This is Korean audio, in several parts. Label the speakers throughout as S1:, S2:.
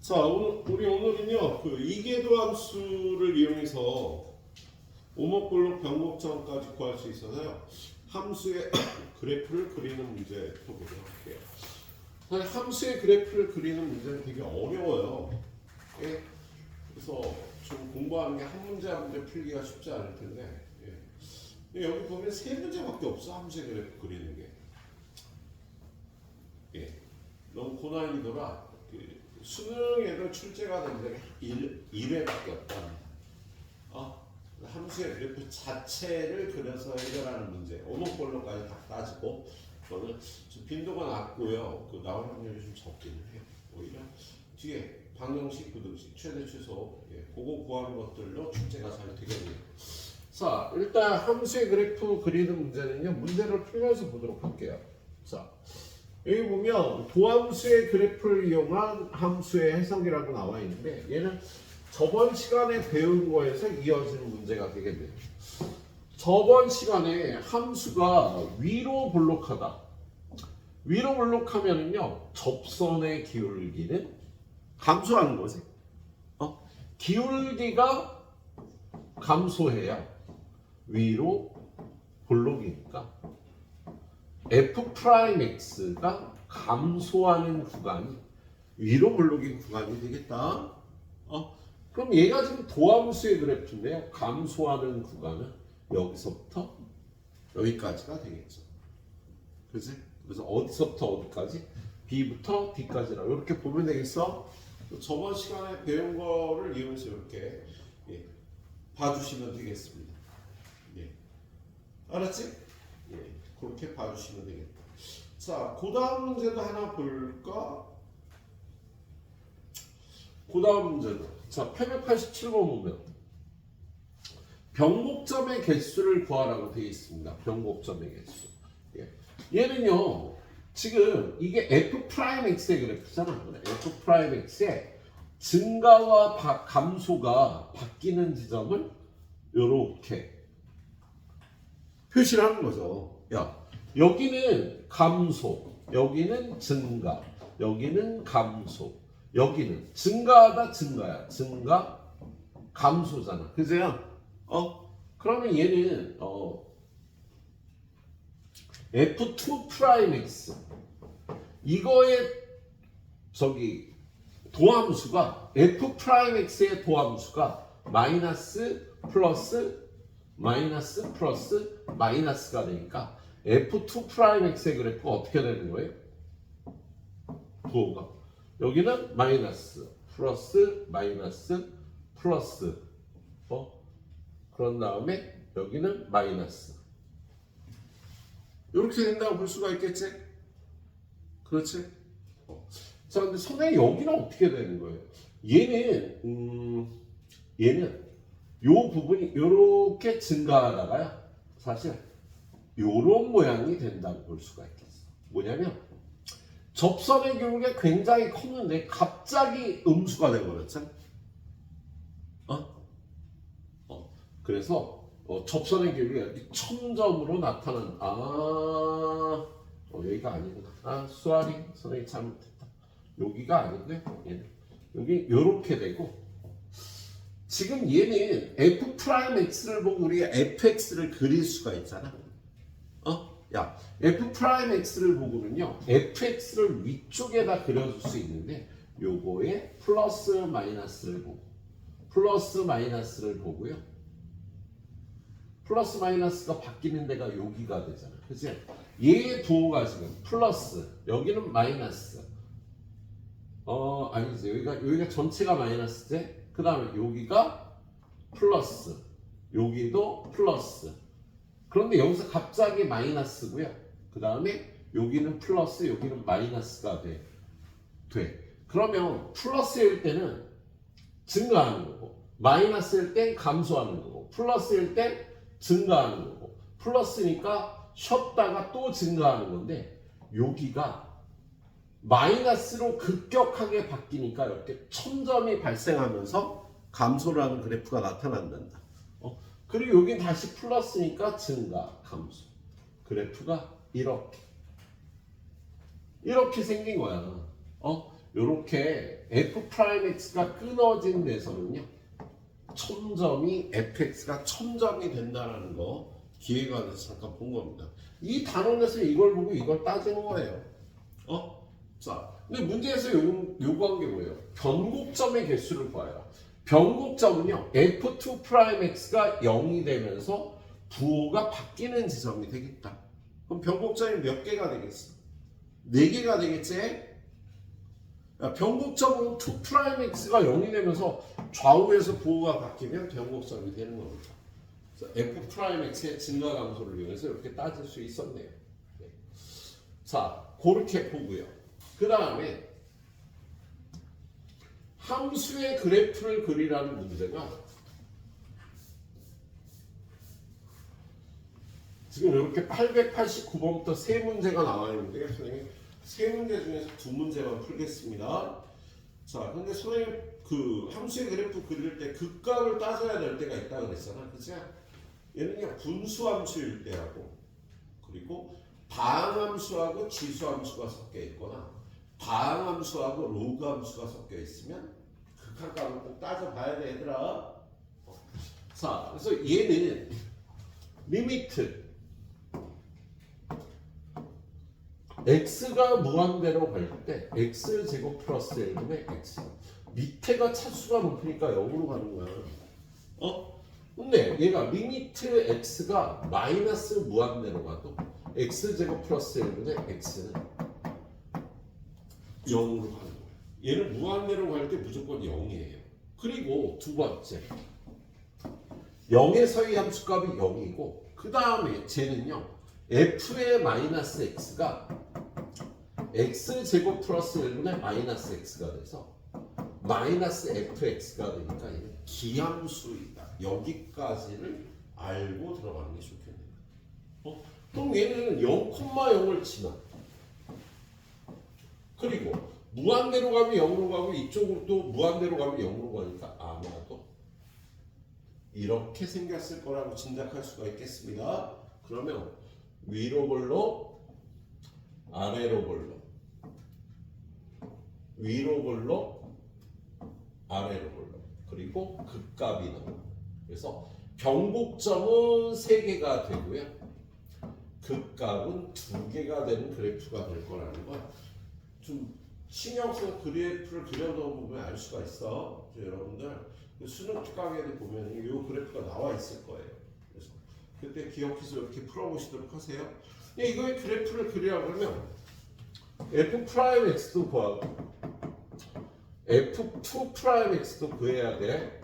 S1: 자, 우리 오늘은요, 그 이계도 함수를 이용해서 오목블록 변곡점까지 구할 수 있어서요, 함수의 그래프를 그리는 문제 보도록 할게요. 사실 함수의 그래프를 그리는 문제는 되게 어려워요. 예? 그래서 좀 공부하는 게 한 문제 한 문제 풀기가 쉽지 않을 텐데, 예. 여기 보면 세 문제밖에 없어, 함수의 그래프 그리는 게. 예. 너무 고난이더라. 수능에도 출제가 된 적이 1회밖에 없답니다. 함수의 그래프 자체를 그려서 해결하는 문제. 오목볼록까지 다 따지고, 저는 좀 빈도가 낮고요. 그 나올 확률이 좀 적기는 해요. 오히려 뒤에 방정식, 부등식, 최대 최소, 그거 구하는 것들로 출제가 잘 되겠네요. 자, 일단 함수의 그래프 그리는 문제는요, 문제를 풀면서 보도록 할게요. 자, 여기 보면 도함수의 그래프를 이용한 함수의 해석이라고 나와 있는데, 얘는 저번 시간에 배운 거에서 이어지는 문제가 되겠네요. 저번 시간에 함수가 위로 볼록하다. 위로 볼록하면은요, 접선의 기울기는 감소하는 거지. 기울기가 감소해야 위로 볼록이니까 F'X가 감소하는 구간이 위로 볼록인 구간이 되겠다. 그럼 얘가 지금 도함수의 그래프인데요. 감소하는 구간은 여기서부터 여기까지가 되겠죠. 그지? 그래서 어디서부터 어디까지? B부터 D까지라 이렇게 보면 되겠어. 저번 시간에 배운 거를 이용해서 이렇게 봐주시면 되겠습니다. 알았지? 그렇게 봐주시면 되겠다. 자, 그 다음 문제도 하나 볼까? 그 다음 문제도. 자, 887번 보면 변곡점의 개수를 구하라고 되어 있습니다. 변곡점의 개수. 얘는요, 지금 이게 F'X의 그래프잖아. F'X의 증가와 감소가 바뀌는 지점을 이렇게 표시를 하는 거죠. 여기는 감소, 여기는 증가, 여기는 감소, 여기는 증가하다 증가야. 증가, 감소잖아. 그죠? 그러면 얘는 F2'X 이거의 도함수가 F'X의 도함수가 마이너스 플러스 마이너스 플러스 마이너스가 되니까 F2'X의 그래프가 어떻게 되는 거예요? 부호가 여기는 마이너스 플러스 마이너스 플러스 그런 다음에 여기는 마이너스 이렇게 된다고 볼 수가 있겠지? 그렇지? 자, 근데 선생님 여기는 어떻게 되는 거예요? 얘는 요 부분이 이렇게 증가하다가요, 사실 요런 모양이 된다고 볼 수가 있겠어. 뭐냐면 접선의 기울기가 굉장히 컸는데 갑자기 음수가 되어버렸잖아. 그래서 접선의 기울기가 이렇게 첨점으로 나타난 여기가 아니구나. 수아리 선생님 잘못했다. 여기가 아닌데 얘는 여기 요렇게 되고, 지금 얘는 F'X를 보고 우리가 Fx를 그릴 수가 있잖아. F'X를 보고는요, Fx를 위쪽에다 그려줄 수 있는데, 요거에 플러스 마이너스를 보고, 플러스 마이너스를 보고요. 플러스 마이너스가 바뀌는 데가 여기가 되잖아. 그치? 얘의 부호가 지금 플러스, 여기는 마이너스. 아니지. 여기가 전체가 마이너스지? 그 다음에 여기가 플러스, 여기도 플러스. 그런데 여기서 갑자기 마이너스고요. 그 다음에 여기는 플러스, 여기는 마이너스가 돼. 그러면 플러스일 때는 증가하는 거고, 마이너스일 땐 감소하는 거고, 플러스일 땐 증가하는 거고, 플러스니까 쉬었다가 또 증가하는 건데, 여기가 마이너스로 급격하게 바뀌니까 이렇게 첨점이 발생하면서 감소를 하는 그래프가 나타난단다. 그리고 여긴 다시 플러스니까 증가, 감소. 그래프가 이렇게 생긴 거야. 이렇게 f 프라임 x가 끊어진 데서는요 1000점이 fx가 1000점이 된다는 거 기회관에서 잠깐 본 겁니다. 이 단원에서 이걸 보고 이걸 따지는 거예요. 자, 근데 문제에서 요구한 게 뭐예요? 변곡점의 개수를 봐요. 변곡점은요 f2 프라임 x가 0이 되면서 부호가 바뀌는 지점이 되겠다. 그럼 변곡점이 몇 개가 되겠어? 4개가 되겠지? 변곡점은 2 프라임 x가 0이 되면서 좌우에서 부호가 바뀌면 변곡점이 되는 겁니다. 그래서 f 프라임 x의 증가 감소를 이용해서 이렇게 따질 수 있었네요. 네. 자, 그렇게 보고요. 그 다음에 함수의 그래프를 그리라는 문제가 지금 이렇게 889번부터 세 문제가 나와 있는데 선생님 세 문제 중에서 두 문제만 풀겠습니다. 자, 근데 선생님 그 함수의 그래프 그릴 때 극값을 따져야 될 때가 있다 그랬잖아, 그치? 얘는요 분수함수일 때하고 그리고 다항함수하고 지수함수가 섞여 있거나 다항함수하고 로그함수가 섞여 있으면 극한값을 꼭 따져봐야 돼, 얘들아. 자, 그래서 얘는 리미트 x가 무한대로 갈 때 x제곱 플러스 1분의 x 밑에가 차수가 높으니까 0으로 가는 거야. 근데 얘가 리미트 x가 마이너스 무한대로 가도 x제곱 플러스 1분의 x는 0으로 가는 거야. 얘는 무한대로 갈 때 무조건 0이에요. 그리고 두 번째 0에서의 함수값이 0이고 그 다음에 쟤는요 f의 마이너스 x가 x제곱 플러스 1분의 마이너스 x가 돼서 마이너스 fx가 되니까 얘는 기함수이다. 여기까지를 알고 들어가는 게 좋겠네요. 그럼 얘는 0,0을 지나 그리고 무한대로 가면 0으로 가고 이쪽으로 또 무한대로 가면 0으로 가니까 아마도 이렇게 생겼을 거라고 짐작할 수가 있겠습니다. 그러면 위로 볼록 아래로 볼록 위로 볼록 아래로 볼록 그리고 극값이 나옵니다. 그래서 변곡점은 3개가 되고요 극값은 2개가 되는 그래프가 될 거라는 거 좀 신경 써서 그래프를 그려놓으면 알 수가 있어. 여러분들 수능 특강에도 보면 이 그래프가 나와 있을 거예요. 그래서 그때 기억해서 이렇게 풀어보시도록 하세요. 이거의 그래프를 그리려고 그러면 f 프라임 x도 구하고 f2 프라임 x도 구해야 돼.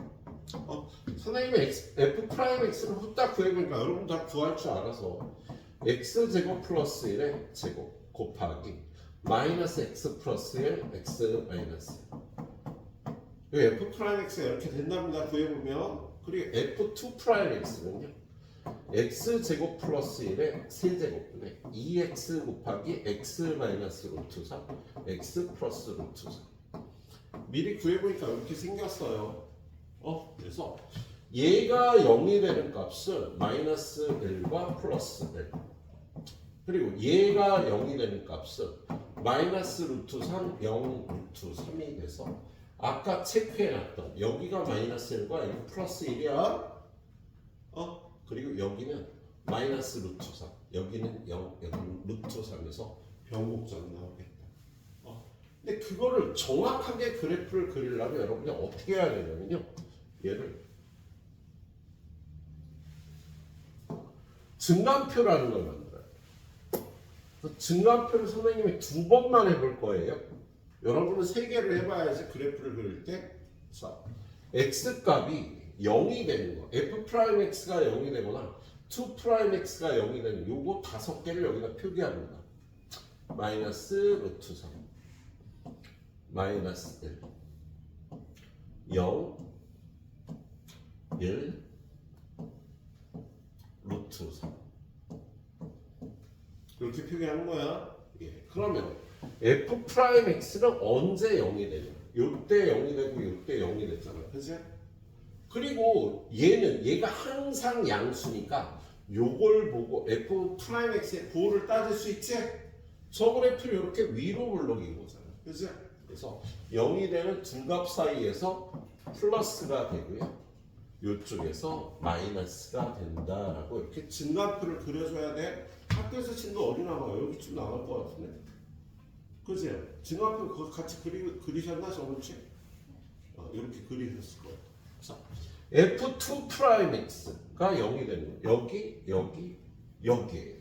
S1: 선생님이 f 프라임 x를 후딱 구해보니까 여러분 다 구할 줄 알아서 x 제곱 플러스 1의 제곱 곱하기 마이너스 x 플러스 1 x 마이너스 f 프라임 x가 이렇게 된답니다. 구해보면 그리고 f2 프라임 x는요 x 제곱 플러스 1의 세제곱분의 2x 곱하기 x 마이너스 루트 3 x 플러스 루트 3 미리 구해보니까 이렇게 생겼어요. 그래서 얘가 0이 되는 값은 마이너스 1과 플러스 1 그리고 얘가 0이 되는 값은 마이너스 루트 3, 0 루트 3이 돼서 아까 체크해놨던 여기가 마이너스 1과 여기 플러스 1이야. 그리고 여기는 마이너스 루트 3 여기는 0, 여기는 루트 3에서 변곡점 나오겠다. 근데 그거를 정확하게 그래프를 그리려면 여러분이 어떻게 해야 되냐면요 얘를 증감표라는 걸 만들어요. 증감표를 선생님이 2번만 해볼 거예요. 여러분은 3개를 해봐야지 그래프를 그릴 때 자, x값이 0이 되는 거 f 프라임 x가 0이 되거나 2 프라임 x가 0이 되는 요거 5개를 여기다 표기합니다. 마이너스 루트 3 마이너스 1 0 1 루트 3 이렇게 표기하는 거야. 그러면 f 프라임 x는 언제 0이 되냐? 요때 0이 되고 요때 0이 됐잖아. 그치? 그리고 얘가 항상 양수니까 요걸 보고 f 프라임 x의 부호를 따질 수 있지? 저 그래프를 이렇게 위로 볼록인 거잖아. 그치? 그래서 0이 되는 두 값 사이에서 플러스가 되고요. 이쪽에서 마이너스가 된다라고 이렇게 증가표를 그려줘야 돼. 학교에서 친구 어디 나와요? 여기쯤 나올 것 같은데. 그지? 증가표 그거 같이 그리셨나 저번주에? 이렇게 그리셨을 거예요. 자, F2'X가 0이 되는 거예요. 여기에요.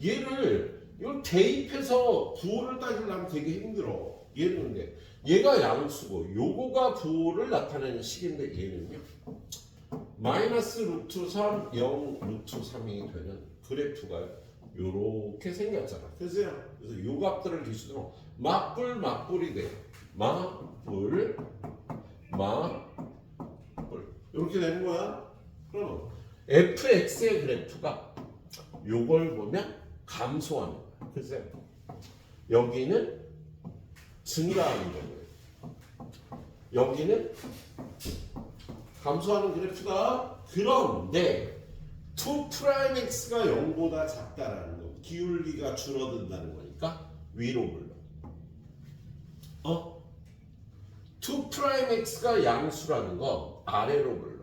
S1: 얘를 이걸 대입해서 부호를 따지려면 되게 힘들어. 얘는 근데 얘가 양수고 요거가 부호를 나타내는 식인데 얘는요. 마이너스 루트 3, 0 루트 3이 되는 그래프가 요렇게 생겼잖아. 그죠? 그래서 요 값들을 기준으로 맞불이 돼요. 맞불 이렇게 되는 거야. 그러면 fx의 그래프가 요걸 보면 감소하는 거야. 그죠? 여기는 증가하는 거예요. 여기는 감소하는 그래프다. 그런데 2'x가 0보다 작다라는 거, 기울기가 줄어든다는 거니까 위로 불러. 2'x가 양수라는 거 아래로 불러.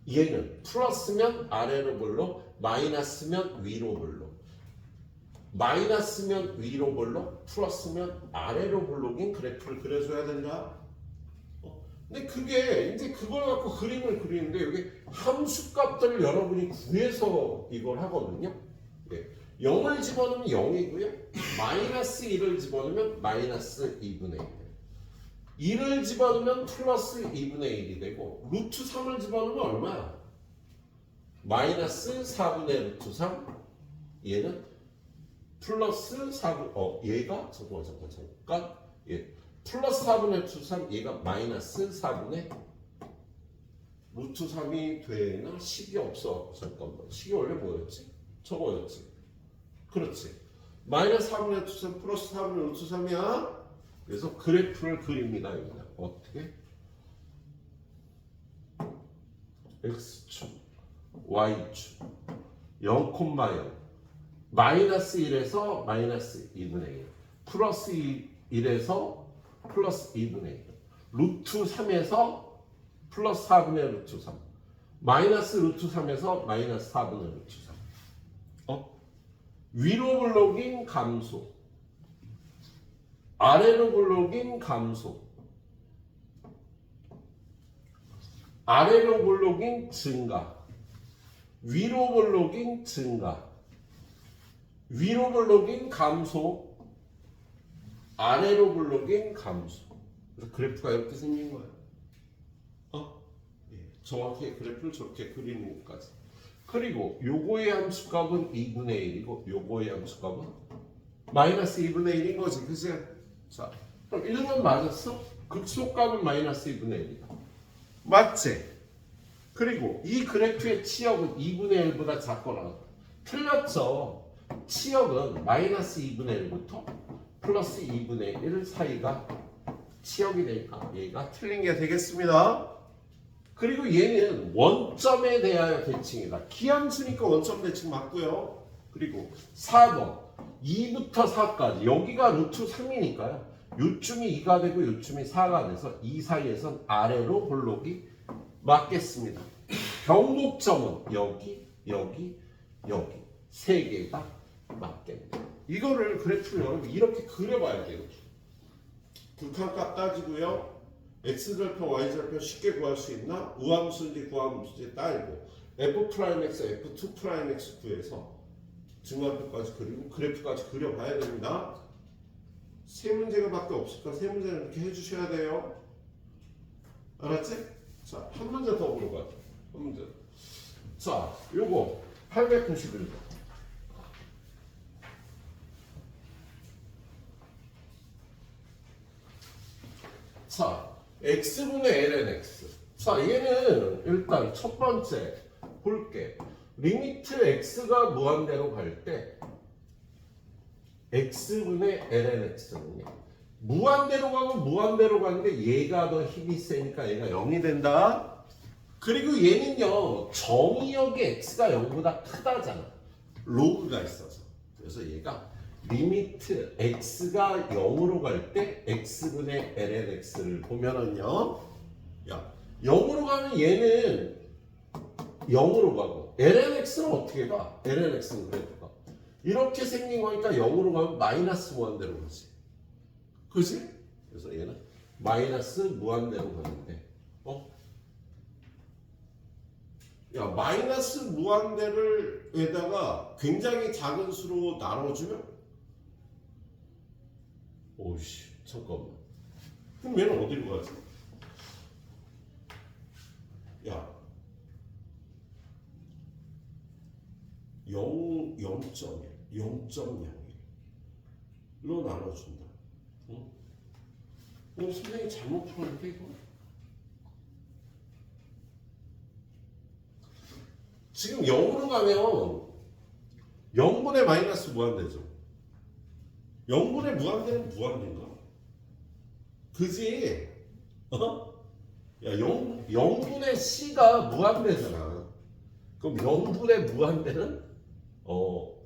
S1: 얘는 플러스면 아래로 불러, 마이너스면 위로 불러. 마이너스면 위로 불러, 플러스면 아래로 불러긴 그래프를 그려줘야 된다. 근데 그게 이제 그걸 갖고 그림을 그리는데 여기 함수값들을 여러분이 구해서 이걸 하거든요. 0을 집어넣으면 0이고요. 마이너스 1을 집어넣으면 마이너스 2분의 1. 1을 집어넣으면 플러스 2분의 1이 되고 루트 3을 집어넣으면 얼마야? 마이너스 4분의 루트 3. 얘는 플러스 4분 얘가 잠깐 플러스 4분의 루트 3 얘가 마이너스 4분의 루트 3이 되나? 10이 없어. 잠깐만. 10이 원래 뭐였지? 저거였지. 그렇지. 마이너스 4분의 루트 3 플러스 4분의 루트 3이야. 그래서 그래프를 그립니다. 여기다. 어떻게? X축, Y축 0,0 마이너스 1에서 마이너스 2분의 1 플러스 1에서 플러스 2분의 1 루트 3에서 플러스 4분의 루트 3 마이너스 루트 3에서 마이너스 4분의 루트 3 위로 블록인 감소 아래로 블록인 감소 아래로 블록인 증가 위로 블록인 증가 위로 블록인 감소 아래로 블록인 감소. 그래서 그래프가 이렇게 생긴 거예요. 정확히 그래프를 저렇게 그리는 것까지. 그리고 요거의 함수값은 2분의 1이고 요거의 함수값은 마이너스 2분의 1인 거지. 그치? 자, 그럼 1은 맞았어? 극소값은 마이너스 2분의 1이다. 맞지? 그리고 이 그래프의 치역은 2분의 1보다 작거나 틀렸죠? 치역은 마이너스 2분의 1부터 플러스 2분의 1 사이가 치역이 되니까 얘가 틀린 게 되겠습니다. 그리고 얘는 원점에 대하여 대칭이다. 기함수니까 원점 대칭 맞고요. 그리고 4번 2부터 4까지 여기가 루트 3이니까요. 요쯤이 2가 되고 요쯤이 4가 돼서 이 사이에선 아래로 볼록이 맞겠습니다. 변곡점은 여기 세 개가 맞겠네요. 이거를 그래프를 여러분 이렇게 그려봐야 돼요. 극한값 따지고요. x절편, y절편 쉽게 구할 수 있나? 우함수인지 구함수인지 따지고 f'(x), f2'x 구해서 증가표까지 그리고 그래프까지 그려봐야 됩니다. 세 문제가 밖에 없으니까 세 문제는 이렇게 해주셔야 돼요. 알았지? 자, 한 문제 더 물어봐요. 한 문제. 자, 요거 891번. 자, x분의 ln x. 자, 얘는 일단 첫 번째 볼게. 리미트 x가 무한대로 갈 때 x분의 ln x는요. 무한대로 가고 무한대로 가는데 얘가 더 힘이 세니까 얘가 0이 된다. 그리고 얘는요. 정의역의 x가 0보다 크다잖아. 로그가 있어서. 그래서 얘가 리미트 x가 0으로 갈 때 x분의 lnx를 보면은요. 야, 0으로 가면 얘는 0으로 가고 lnx는 어떻게 가? lnx는 그래프가 이렇게 생긴 거니까 0으로 가면 마이너스 무한대로 가지. 그지? 그래서 얘는 마이너스 무한대로 가는데 야, 마이너스 무한대를 에다가 굉장히 작은 수로 나눠주면 오씨 잠깐만 그럼 얘는 어디로 가지? 야 0.1 0.01로 나눠준다. 응? 선생님이 잘못 풀었는데 이거? 지금 0으로 가면 0분의 마이너스 무한대죠. 0분의 무한대는 무한대인가? 그지? 야, 0분의 c가 무한대잖아. 그럼 0분의 무한대는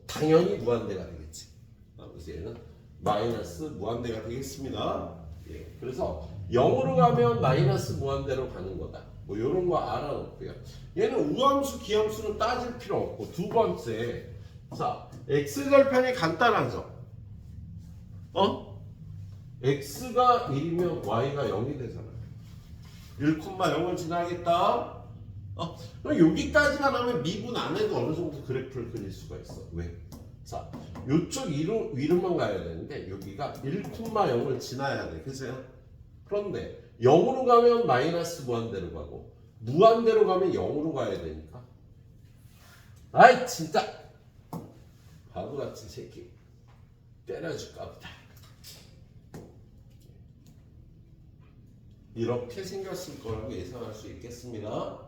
S1: 당연히 무한대가 되겠지. 그래서 얘는 마이너스 무한대가 되겠습니다. 예, 그래서 0으로 가면 마이너스 무한대로 가는 거다. 뭐 이런 거 알아놓고요. 얘는 우함수, 기함수는 따질 필요 없고 두 번째, 자, x절편이 간단하죠. x가 1이면 y가 0이 되잖아. 1,0을 지나겠다. 그럼 여기까지만 하면 미분 안 해도 어느 정도 그래프를 그릴 수가 있어. 왜? 자, 요쪽 위로만 가야 되는데 여기가 1,0을 지나야 돼. 그죠? 그런데 0으로 가면 마이너스 무한대로 가고 무한대로 가면 0으로 가야 되니까 아이 진짜 바보같은 새끼 때려줄까 보다. 이렇게 생겼을 거라고 예상할 수 있겠습니다.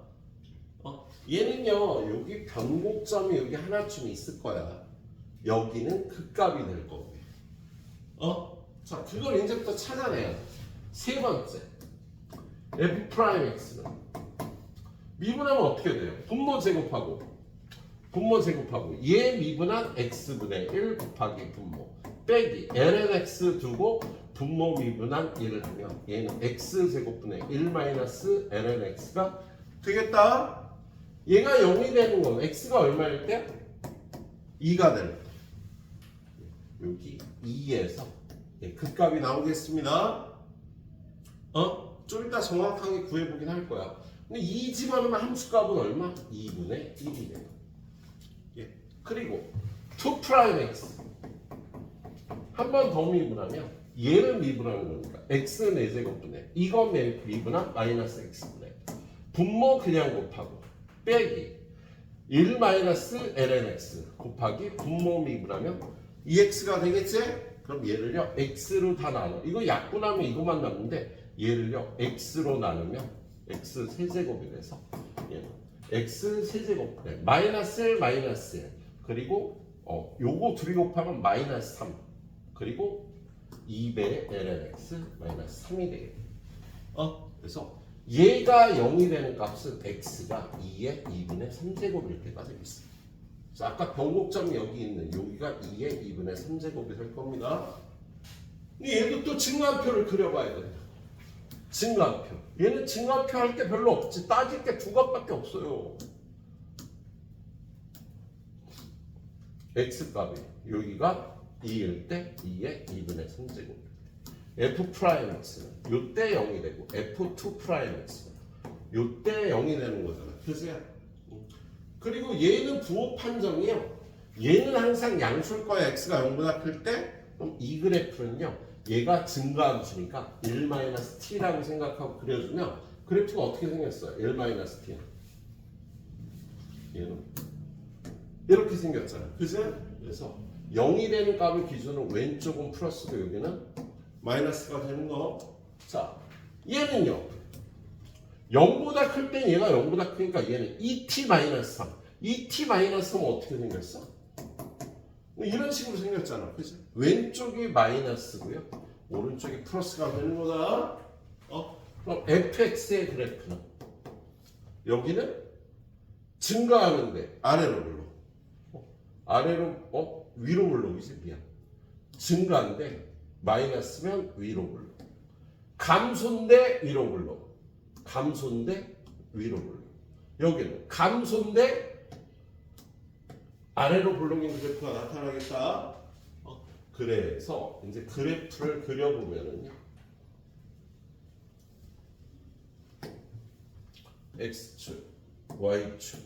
S1: 얘는요 여기 변곡점이 여기 하나쯤 있을 거야. 여기는 극값이 될 거고. 자 그걸 이제부터 찾아내야 돼. 세 번째 f'x는 미분하면 어떻게 돼요? 분모 제곱하고 얘 미분한 x분의 1 곱하기 분모 빼기 lnx 두고 분모 미분한 1을 하면 얘는 x제곱분의 1 마이너스 lnx가 되겠다. 얘가 0이 되는 건 x가 얼마일 때? 2가 될 때. 여기 2에서 극값이 나오겠습니다. 좀 이따 정확하게 구해보긴 할 거야. 근데 2 집어넣으면 함수값은 얼마? 2분의 1이 돼요. 예. 그리고 2'x 한 번 더 미분하면 얘를 미분하는 거니까 x는 4제곱분의 이건 미분한 마이너스 x분의 분모 그냥 곱하고 빼기 1 마이너스 lnx 곱하기 분모 미분하면 2x가 되겠지? 그럼 얘를요 x로 다 나눠. 이거 약분하면 이거만 남는데 얘를요 x로 나누면 x 세제곱이 돼서 얘는 x 세제곱분의 마이너스 그리고 요거 둘이 곱하면 마이너스 3 그리고 2배 lnx 마이너스 3이 되겠네. 그래서 얘가 0이 되는 값은 x가 2의 2분의 3제곱일 때가 되겠습니다. 자, 아까 변곡점이 여기 있는 여기가 2의 2분의 3제곱이 될 겁니다. 근데 얘도 또 증가표를 그려봐야 된다. 증가표. 얘는 증가표 할 게 별로 없지. 따질 게 두 값밖에 없어요. x값이 여기가 2일 때 2의 2분의 3제곱. f'x는 요때 0이 되고 f2'x는 요때 0이 되는 거잖아. 그래서 그리고 얘는 부호 판정이요. 얘는 항상 양수일 거야. x가 0보다 클 때. 그럼 이 그래프는요. 얘가 증가함수니까 1-t라고 생각하고 그려주면 그래프가 어떻게 생겼어요? 1-t는 얘는 이렇게 생겼잖아. 그죠? 그래서 0이 되는 값을 기준으로 왼쪽은 플러스고 여기는 마이너스가 되는 거. 자, 얘는요. 0보다 클 땐 얘가 0보다 크니까 얘는 2t-3. 2t-3은 어떻게 생겼어? 이런 식으로 생겼잖아. 그치? 왼쪽이 마이너스고요. 오른쪽이 플러스가 되는 거다. 그럼 fx의 그래프는 여기는 증가하는데 아래로 물러. 아래로 위로 물러오지 미안. 증가인데 마이너스면 위로 굴러. 감소인데 위로 굴러. 감소인데 위로 굴러. 여기는 감소인데 아래로 굴러있는 그래프가 나타나겠다. 그래서 이제 그래프를 그려보면은요. x축, y축,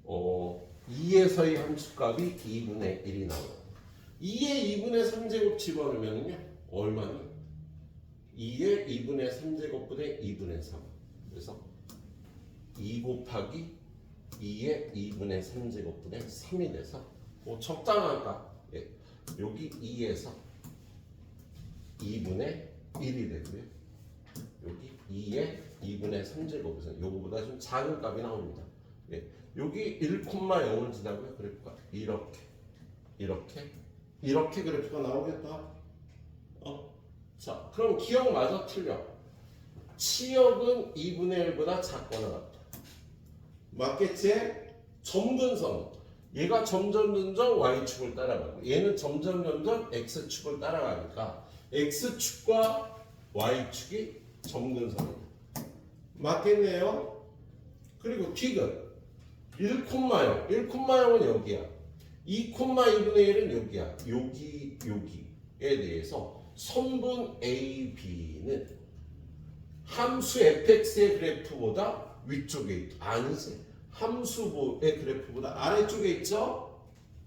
S1: 2에서의 함수값이 2분의 1이 나와요. 2에 2분의 3제곱 집어넣으면요 얼마니? 2에 2분의 3제곱분의 2분의 3. 그래서 2 곱하기 2에 2분의 3제곱분의 3이 돼서 적당한 값. 예. 여기 2에서 2분의 1이 되고요. 여기 2에 2분의 3제곱에서 요거보다 좀 작은 값이 나옵니다. 예. 여기 1,0을 지나고요. 그래프가 이렇게 그래프가 나오겠다. 자, 그럼 기억 맞아 틀려? 치역은 2분의 1보다 작거나 같다. 맞겠지? 점근선. 얘가 점점 y축을 따라가고 얘는 점점 x축을 따라가니까 x축과 y축이 점근선입니다. 맞겠네요? 그리고 딕은 1,0. 1,0은 여기야. 2,2분의 1은 여기야. 여기에 대해서 선분 A, B는 함수 fx의 그래프보다 위쪽에 있다. 아니지. 함수의 그래프보다 아래쪽에 있죠?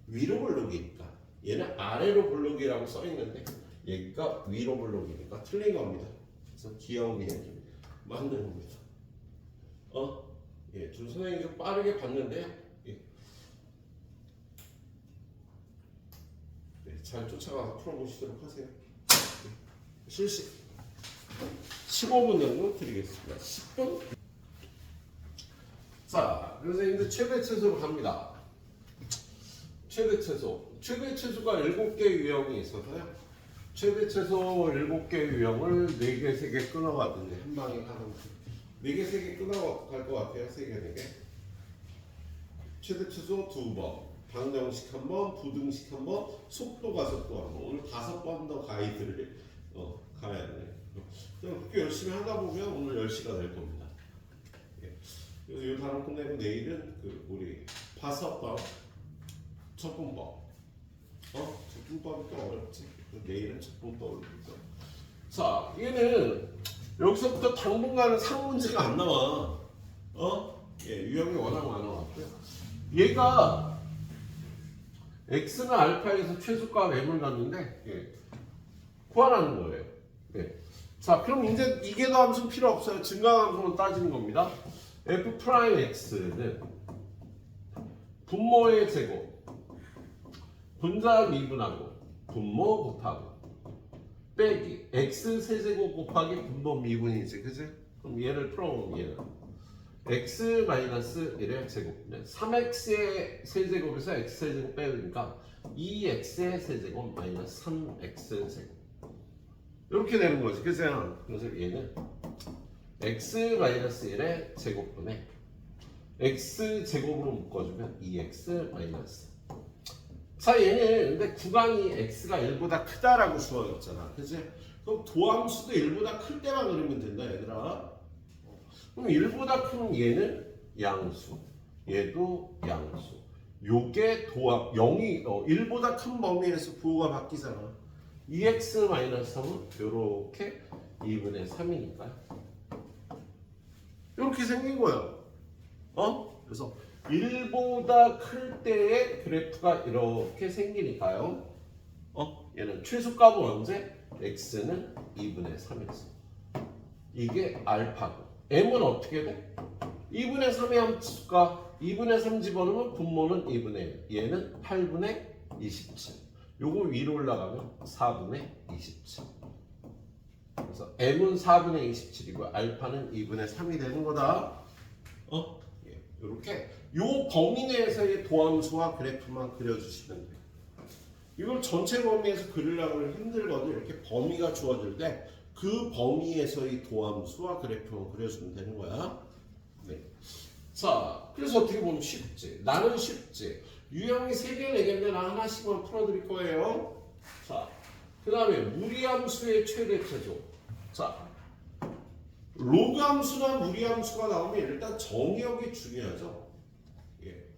S1: 위로 볼록이니까. 얘는 아래로 볼록이라고 써있는데 얘가 위로 볼록이니까 틀린 겁니다. 그래서 기억이 맞는 겁니다. 예, 두 선생님이 좀 빠르게 봤는데 예. 네, 잘 쫓아가서 풀어보시도록 하세요. 네. 실시 15분 정도 드리겠습니다. 10분? 자, 그래서 이제 최대 최소로 갑니다. 최대 최소가 7개 유형이 있어서요. 최대 최소 7개 유형을 4개, 3개 끊어가든지 한 방에 하든지 4개, 3개 끊어갈 것 같아요. 3개, 4개. 최대 최소 2번, 방정식 1번, 부등식 1번, 속도 가속도 1번. 오늘 5번 더 가이드를 가야 돼요. 그냥 그렇게 열심히 하다 보면 오늘 10시가 될 겁니다. 예. 그래서 이 단어 끝내고 내일은 우리 파서법, 첫분법. 첫분법이 또 어렵지. 내일은 첫분법을 볼게요. 자, 얘는 여기서부터 당분간은 상문제가 안 나와. 예, 유형이 워낙 많아갖고요. 얘가 x는 알파에서 최소값 m을 갖는데 예, 구하라는 거예요. 예. 자, 그럼 이제 이계도 함수는 필요 없어요. 증가함수만 따지는 겁니다. f'x는 분모의 제곱, 분자 미분하고 분모 곱하고 빼기 x 세제곱 곱하기 분모 미분이지, 그치? 그럼 얘를 풀어보면 얘는 x 마이너스 1의 제곱, 3x의 세제곱에서 x 세제곱 빼니까 2x의 세제곱 마이너스 3x 세곱 이렇게 되는 거지, 그치? 그래서 얘는 x 마이너스 1의 제곱분에 x 제곱으로 묶어주면 2x 마이너스. 자, 얘는 근데 구간이 x가 1보다 크다라고 주어졌잖아, 그치? 그럼 도함수도 1보다 클 때만 그리면 된다, 얘들아. 그럼 1보다 큰 얘는 양수, 얘도 양수. 요게 도함 1보다 큰 범위에서 부호가 바뀌잖아. 2x-3은 요렇게 2분의 3이니까 이렇게 생긴 거야. 그래서 1보다 클 때의 그래프가 이렇게 생기니까요. 얘는 최소값은 언제? x는 2분의 3이었어. 이게 알파고. m은 어떻게 돼? 2분의 3의 함수가 2분의 3 집어넣으면 분모는 2분의 1. 얘는 8분의 27. 요거 위로 올라가면 4분의 27. 그래서 m은 4분의 27이고 알파는 2분의 3이 되는 거다. 예, 이렇게 요 범위 내에서의 도함수와 그래프만 그려주시면 돼요. 이걸 전체 범위에서 그리려고 하면 힘들거든. 이렇게 범위가 주어질 때 그 범위에서의 도함수와 그래프만 그려주면 되는 거야. 네. 자, 그래서 어떻게 보면 쉽지. 나는 쉽지. 유형이 3개, 4개인데 나 하나씩만 풀어드릴 거예요. 자, 그 다음에 무리함수의 최대 최소. 자, 로그함수나 무리함수가 나오면 일단 정의역이 중요하죠. 예.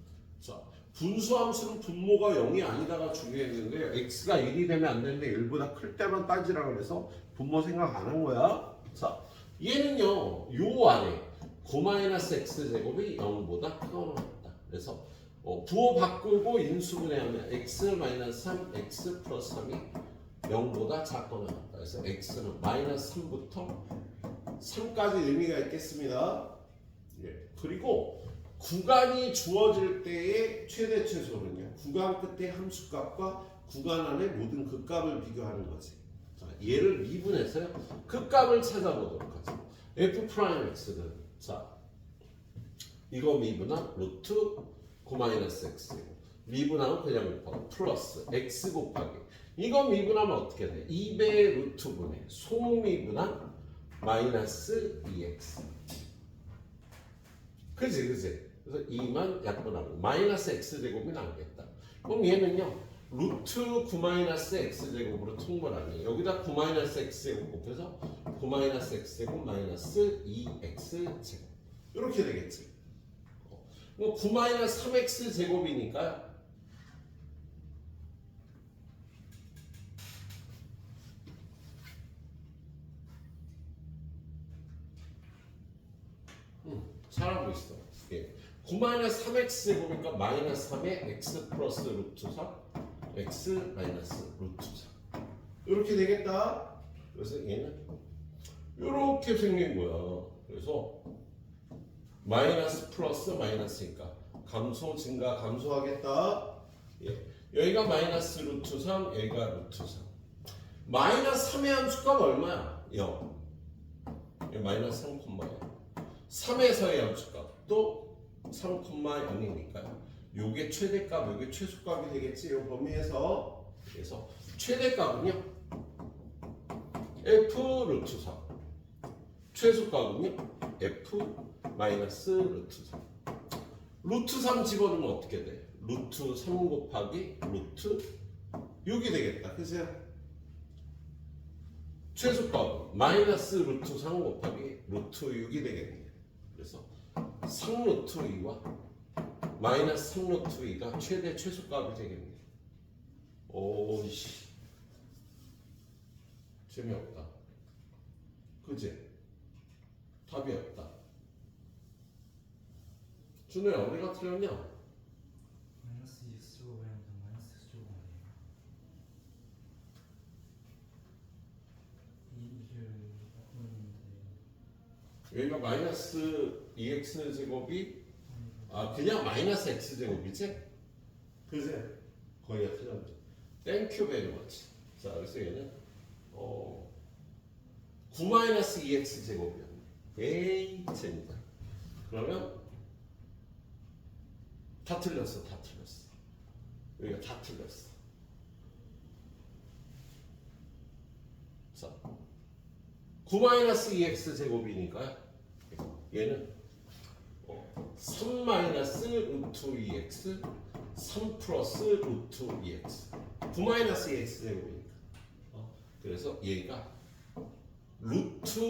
S1: 자, 분수함수는 분모가 0이 아니다가 중요했는데 x가 1이 되면 안 되는데 1보다 클 때만 따지라 그래서 분모 생각 안 한 거야. 자, 얘는요, 요 안에 9-x 제곱이 0보다 크거나 같다. 그래서 부호 바꾸고 인수분해하면 x-3, x 플러스 3이 0보다 작거나 같다. 그래서 x는 -3부터 3까지 의미가 있겠습니다. 예. 그리고 구간이 주어질 때의 최대 최소는요. 구간 끝의 함수값과 구간 안의 모든 극값을 비교하는 거지. 자, 얘를 미분해서요. 극값을 찾아보도록 하죠. f'x는 자, 이거 미분한 루트 9-x 미분하면 그냥 곱하고 플러스 x 곱하기 이거 미분하면 어떻게 돼? 2배 루트분의 소미분한 마이너스 2x 그지? 그래서 2만 약분하고 마이너스 x제곱이 나오겠다. 그럼 얘는요 루트 9-x 제곱으로 통분하면 여기다 9-x 제곱 곱해서 9-x 제곱 마이너스 2x 제곱 이렇게 되겠지. 뭐 9-3x 제곱이니까 잘하고 있어. 예. 9-3x 제곱이니까 -3에 x 플러스 루트 3 x 마이너스 루트 3 이렇게 되겠다. 그래서 얘는 이렇게 생긴 거야. 그래서 마이너스 플러스 마이너스니까 감소 증가 감소하겠다. 예. 여기가 마이너스 루트 3 여기가 루트 3 마이너스 3의 함수값 얼마야? 0 마이너스 3,0 3에서의 함수값도 3,0이니까요. 요게 최대값, 요게 최소값이 되겠지. 요 범위에서 그래서 최대값은요 f 루트 3 최소값은요 f 마이너스 루트 3 루트 3 집어넣으면 어떻게 돼? 루트 3 곱하기 루트 6이 되겠다. 그죠? 최소값은 마이너스 루트 3 곱하기 루트 6이 되겠네요. 그래서 3루트 2와 마이너스 3루트 2가 최대 최소값이 되겠네요. 오이씨 재미없다. 그지? 답이 없다. 준호야 우리가 틀렸냐?
S2: 마이너스 x제곱이랑 마이너스 x제곱 아니에요? 이를 바꾸는데
S1: 여기가 마이너스 2x 제곱이 그냥 마이너스 x 제곱이지? 그지? 거기가 틀렸네. 땡큐 베리 머치. 자 그래서 얘는 9-2x 제곱이었네. 에이 재밌다. 그러면 다 틀렸어. 여기가 다 틀렸어. 자 9-2x 제곱이니까 얘는 3 마이너스 루트 2x 3 플러스 루트 2x 9-2x 제곱이니까 그래서 얘가 루트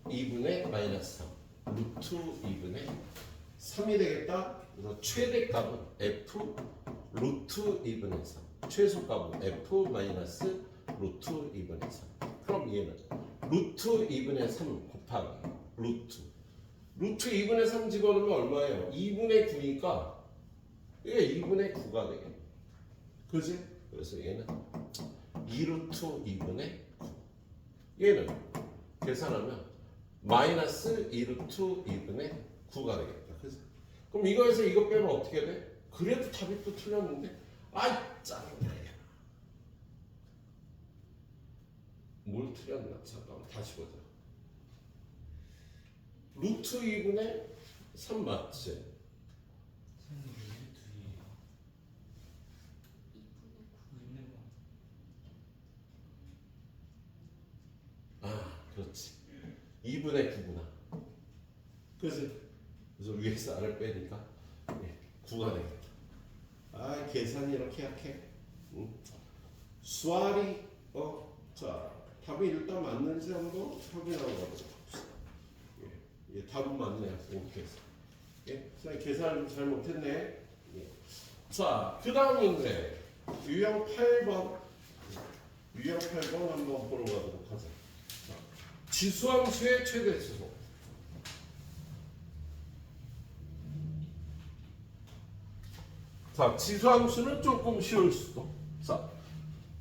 S1: 2분의 마이너스 3 루트 2분의 3이 되겠다. 그래서 최대값은 f 루트 2분의 3 최소값은 f 마이너스 루트 2분의 3 그럼 얘는 루트 2분의 3 곱하기 루트 2분의 3 집어넣으면 얼마예요? 2분의 9니까 이게 2분의 9가 되겠네. 그지? 그래서 얘는 2루트 2분의 9 얘는 계산하면 마이너스 2루트 2분의 9가 되겠다. 그지? 그럼 이거에서 이거 빼면 어떻게 돼? 그래도 답이 또 틀렸는데 아이 짜증나. 뭘 틀렸나? 잠깐만 다시 보자. 루트 2분의 3 맞지?
S2: 선생님 루트 2
S1: 그렇지. 2분의 9구나. 그지? 그래서 위에서 아래 빼니까 9가 되겠다. 계산이 이렇게 약해. 응? 수아리 자 답이 일단 맞는지 한번 확인하고 가보자. 예, 답은 맞네요. 이렇게 해서. 예, 선생님 계산을 잘 못했네. 예. 자, 그 다음 문제. 유형 8번. 유형 8번 한번 보러 가도록 하자. 자, 지수함수의 최대 지수. 자, 지수함수는 조금 쉬울 수도. 자,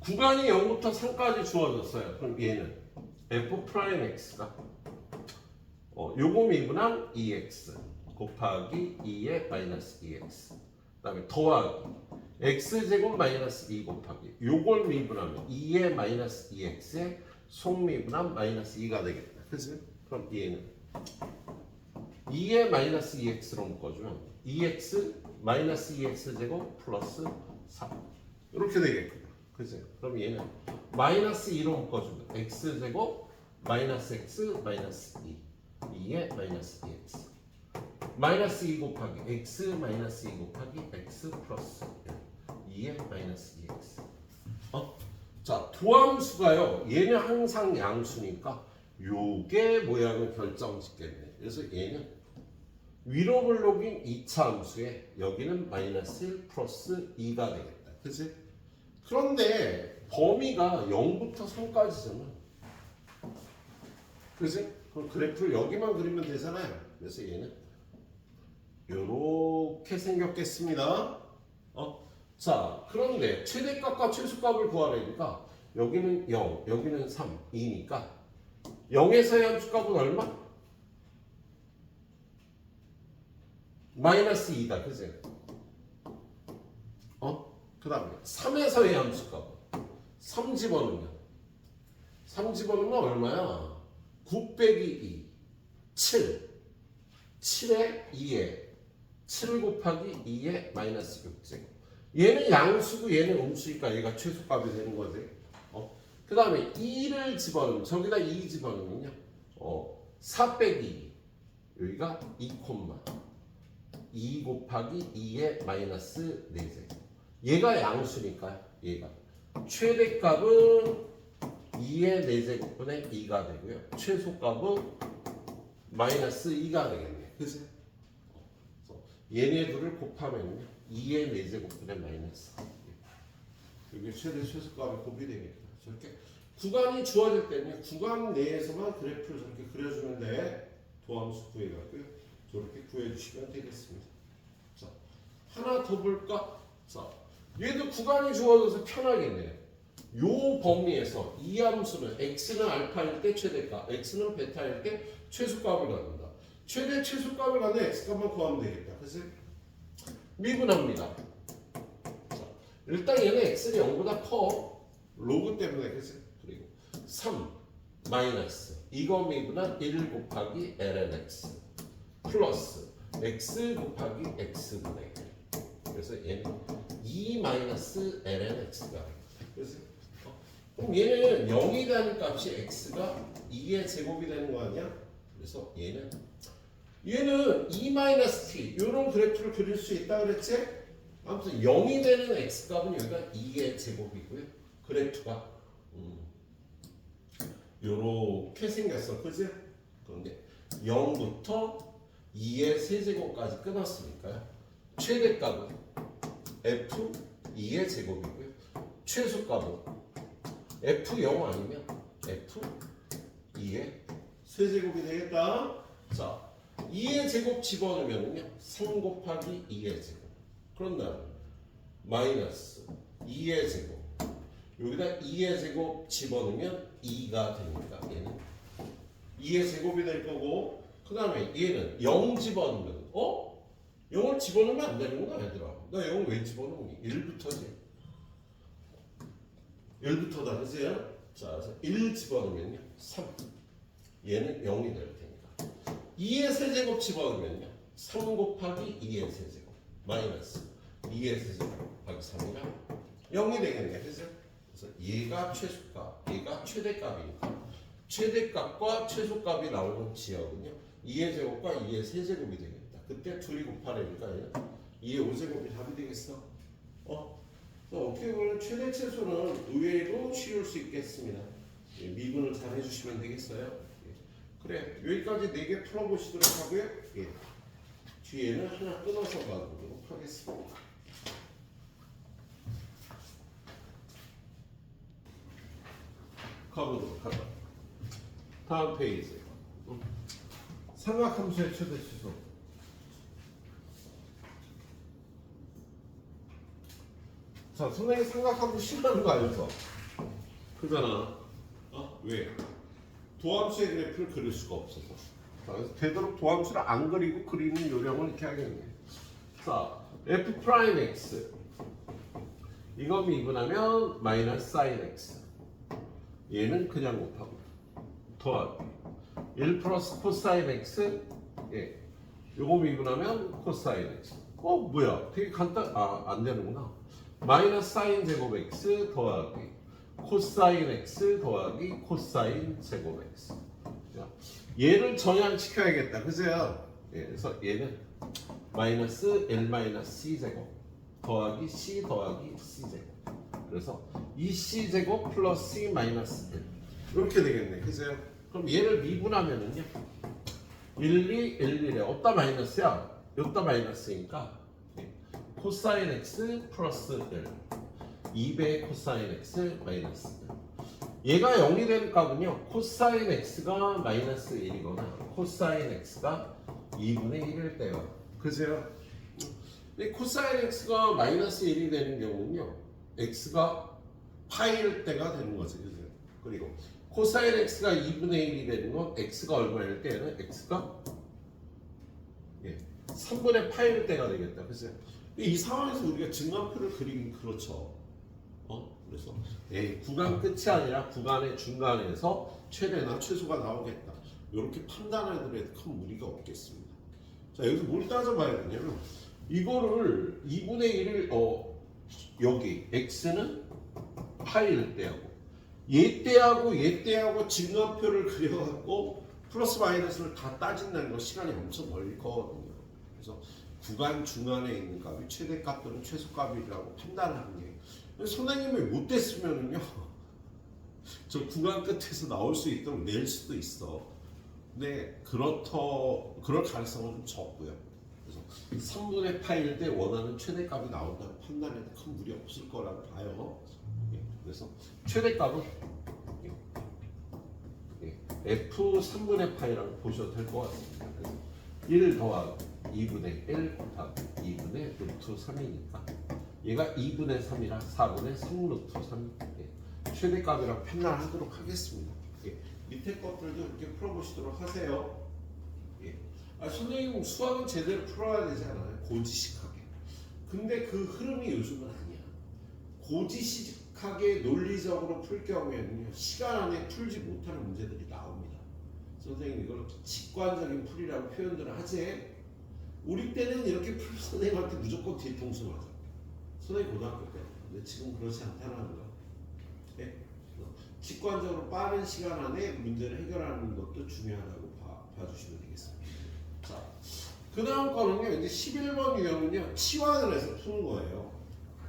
S1: 구간이 0부터 3까지 주어졌어요. 그럼 얘는 f'x가 요거 미분한 2x 곱하기 2의 마이너스 2x 그 다음에 더하기 x제곱 마이너스 2 곱하기 요걸 미분하면 2의 마이너스 2x의 속미분한 마이너스 2가 되겠다. 그치? 그럼 얘는 2의 마이너스 2x로 묶어주면 2x 마이너스 2x 제곱 플러스 3 이렇게 되겠구나. 그치? 그럼 얘는 마이너스 2로 묶어주면 x 제곱 마이너스 x 마이너스 2의 마이너스 2x 마이너스 2 곱하기 x 마이너스 2 곱하기 x 플러스 2의 마이너스 2x 자 도함수가요 얘는 항상 양수니까 요게 모양을 결정짓겠네. 그래서 얘는 위로 블록인 2차 함수에 여기는 마이너스 1 플러스 2가 되겠다. 그치? 그런데 범위가 0부터 3까지잖아. 그치? 그럼 그래프를 여기만 그리면 되잖아요. 그래서 얘는 요렇게 생겼겠습니다. 자, 그런데 최대값과 최소값을 구하려니까 여기는 0, 여기는 3, 2니까 0에서의 함수값은 얼마? 마이너스 2다. 그치? 그 다음에 3에서의 함수값은 3 집어넣으면 3 집어넣으면 얼마야? 9 빼기 2 7 7에 2에 7 곱하기 2에 마이너스 6제곱 얘는 양수고 얘는 음수니까 얘가 최소값이 되는 거지. 그 다음에 2를 집어넣으면 저기다 2 집어넣으면요 4 빼기 2 여기가 2 곱하기 2에 마이너스 4제곱 얘가 양수니까 얘가 최대값은 2의 4제곱분의 2가 되고요 최소값은 마이너스 2가 되겠네. 그치? 얘네 둘을 곱하면요 2의 4제곱분의 마이너스 이게 최대 최소값이 곱이 되겠다. 저렇게 구간이 주어질 때는 구간 내에서만 그래프를 저렇게 그려주면 돼. 도함수 구해갖고요 저렇게 구해주시면 되겠습니다. 자 하나 더 볼까? 자 얘도 구간이 주어져서 편하겠네. 요 범위에서 이 함수는 x는 알파일 때 최대값, x는 베타일 때 최소값을 갖는다. 최대 최소값을 갖는 x값만 구하면 되겠다. 그치? 미분합니다. 자, 일단 얘는 x는 0보다 커. 로그 때문에. 그치? 그리고 3 마이너스 이거 미분한 1 곱하기 ln x 플러스 x 곱하기 x분의 1 그래서 얘는 2 마이너스 ln x가 그래서 그럼 얘는 0이 되는 값이 x가 2의 제곱이 되는 거 아니야? 그래서 얘는 2-t 이런 그래프를 그릴 수 있다 그랬지? 아무튼 0이 되는 x값은 여기가 2의 제곱이고요. 그래프가 요렇게 생겼어. 그지? 그런데 0부터 2의 세제곱까지 끊었으니까요. 최대값은 f 2의 제곱이고요. 최소값은 f0 아니면 f 2의 세제곱이 되겠다. 자, 2의 제곱 집어넣으면요 3 곱하기 2의 제곱 그런 다음에 마이너스 2의 제곱 여기다 2의 제곱 집어넣으면 2가 되니까 얘는 2의 제곱이 될 거고 그 다음에 얘는 0 집어넣으면 0을 집어넣으면 안 되는구나 얘들아. 나 0을 왜 집어넣니? 1부터지 1부터다 그치? 자 그래서 1 집어넣으면요 3 얘는 0이 될 테니까 2의 세제곱 집어넣으면요 3 곱하기 2의 세제곱 마이너스 2의 세제곱 곱하기 3이랑 0이 되겠네. 그죠? 그래서 얘가 최소값, 얘가 최대값이니까 최대값과 최소값이 나오는 지역은요 2의 제곱과 2의 세제곱이 되겠다. 그때 둘이 곱하려니까 얘는 2의 5제곱이 답이 되겠어. 그래서 어떻게 보면 최대 최소는 의외로 쉬울 수 있겠습니다. 예, 미분을 잘 해주시면 되겠어요. 예. 그래, 여기까지 4개 풀어보시도록 하고요. 예. 뒤에는 하나 끊어서 가보도록 하겠습니다. 가보도록 하자. 다음 페이지. 삼각함수의 최대 최소. 자, 선생님 삼각함수 싫어하는 거 알죠? 그잖아. 왜? 도함수의 그래프를 그릴 수가 없어서. 자, 그래서 되도록 도함수를 안 그리고 그리는 요령을 이렇게 하겠네. 자, f 프라임 x. 이거 미분하면 마이너스 사인 x. 얘는 그냥 곱하고 더하기 1 플러스 코사인 x. 예. 요거 미분하면 코사인 x. 뭐야? 되게 안 되는구나. 마이너스 사인 제곱 x 더하기 코사인 x 더하기 코사인 제곱 x. 자, 얘를 전향시켜야겠다. 그죠? 예, 그래서 얘는 마이너스 L 마이너스 C 제곱 더하기 C 더하기 C 제곱. 그래서 2C 제곱 플러스 C 마이너스 L. 이렇게 되겠네. 그죠? 그럼 얘를 미분하면은요. 1, 2, 1, 1에 어디다 마이너스야? 여기다 마이너스니까 코사인 x 플러스 1 2배 코사인 x 마이너스 1. 얘가 0이 되는 값은요 코사인 x가 마이너스 1이거나 코사인 x가 2분의 1일 때요. 그죠? 근데 코사인 x가 마이너스 1이 되는 경우는요 x가 파일 때가 되는 거지. 그죠? 그리고 코사인 x가 2분의 1이 되는 건 x가 얼마일 때는 x가 3분의 파일 때가 되겠다. 그죠? 이 상황에서 우리가 증가표를 그리긴 그렇죠. 그래서 구간 끝이 아니라 구간의 중간에서 최대나 최소가 나오겠다. 이렇게 판단하더라도 큰 무리가 없겠습니다. 자, 여기서 뭘 따져봐야 되냐면 이거를 2분의 1을 여기 x는 파일 때하고 얘 때하고 얘 때하고 증가표를 그려갖고 플러스 마이너스를 다 따진다는 거 시간이 엄청 걸리거든요. 그래서 구간 중간에 있는 값이 최대값 또는 최소값이라고 판단하는 게 선생님이 못됐으면은요 저 구간 끝에서 나올 수 있도록 낼 수도 있어. 근데 그럴 가능성은 좀 적고요. 그래서 3분의 파일 때 원하는 최대값이 나온다는 판단에도 큰 무리 없을 거라고 봐요. 그래서 최대값은 f 3분의 파이라고 보셔도 될 것 같습니다. 1 더하기 2분의 1 곱하기 2분의 루트 3이니까 얘가 2분의 3이라 4분의 3 루트 3. 최대값이라고 판단하도록 하겠습니다. 밑에 것들도 이렇게 풀어보시도록 하세요. 선생님 수학은 제대로 풀어야 되잖아요. 고지식하게. 근데 그 흐름이 요즘은 아니야. 고지식하게 논리적으로 풀 경우에는요 시간 안에 풀지 못하는 문제들이 나옵니다. 선생님 이걸 직관적인 풀이라고 표현들을 하지. 우리 때는 이렇게 풀 선생님한테 무조건 뒤통수 맞아. 선생님 고등학교 때. 근데 지금 그렇지 않다는 거. 직관적으로 빠른 시간 안에 문제를 해결하는 것도 중요하다고 봐주시면 되겠습니다. 자, 그 다음 거는요, 이제 11번 유형은요, 치환을 해서 푸는 거예요.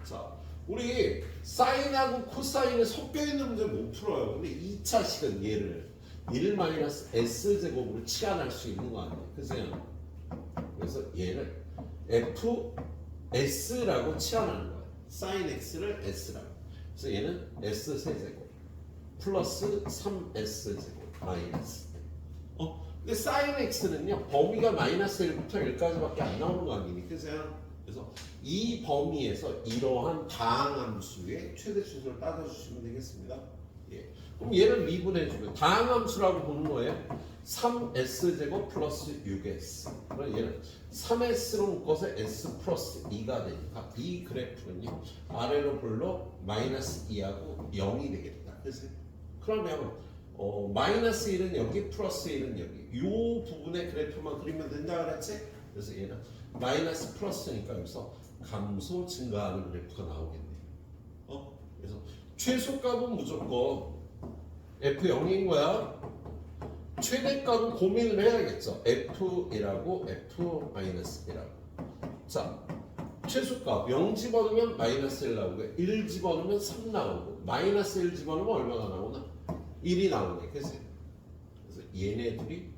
S1: 자, 우리 사인하고 코사인이 섞여 있는 문제 못 풀어요. 근데 2차 식은 얘를 1 마이너스 s 제곱으로 치환할 수 있는 거 아니에요? 그래서 얘를 f s라고 치환하는 거예요. 사인 x를 s라고. 그래서 얘는 s 세제곱 플러스 3s 제곱 마이너스. 근데 사인 x는요 범위가 마이너스 1부터 1까지밖에 안 나오는 거 아니니? 그죠? 그래서 이 범위에서 이러한 다항함수의 최대 최소를 따져주시면 되겠습니다. 그럼 얘를 미분해주면 다항함수라고 보는 거예요. 3s 제곱 플러스 6s. 그럼 얘는 3s로 묶어서 s 플러스 2가 되니까 이 그래프는요 아래로 볼로 마이너스 2하고 0이 되겠다. 그래서 그러면 마이너스 1은 여기 플러스 1은 여기 이 부분의 그래프만 그리면 된다 그랬지? 그래서 얘는 마이너스 플러스니까 여기서 감소 증가하는 그래프가 나오겠네요. 그래서 최소값은 무조건 F0인 거야. 최대값은 고민을 해야겠죠. F1하고 F-1이라고. 자, 최소값 0 집어넣으면 마이너스 1 나오고 1 집어넣으면 3 나오고 마이너스 1 집어넣으면 얼마가 나오나? 1이 나오네. 그래서 얘네들이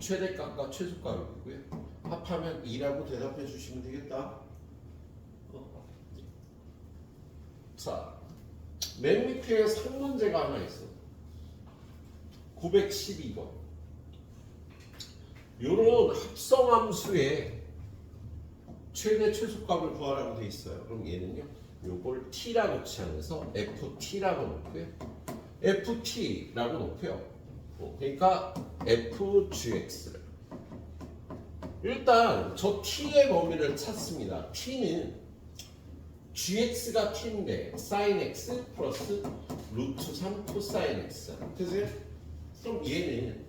S1: 최대값과 최소값이고요. 합하면 2라고 대답해 주시면 되겠다. 자, 맨 밑에 상문제가 하나 있어. 912번. 요런 합성함수의 최대 최소값을 구하라고 돼 있어요. 그럼 얘는요, 요걸 t라고 취하면서 ft라고 놓고요. ft라고 놓고요. 그러니까 fgx를 일단 저 t의 범위를 찾습니다. t는 gx가 t인데 sin x 플러스 루트 3 코사인 x. 그래서 그럼 얘는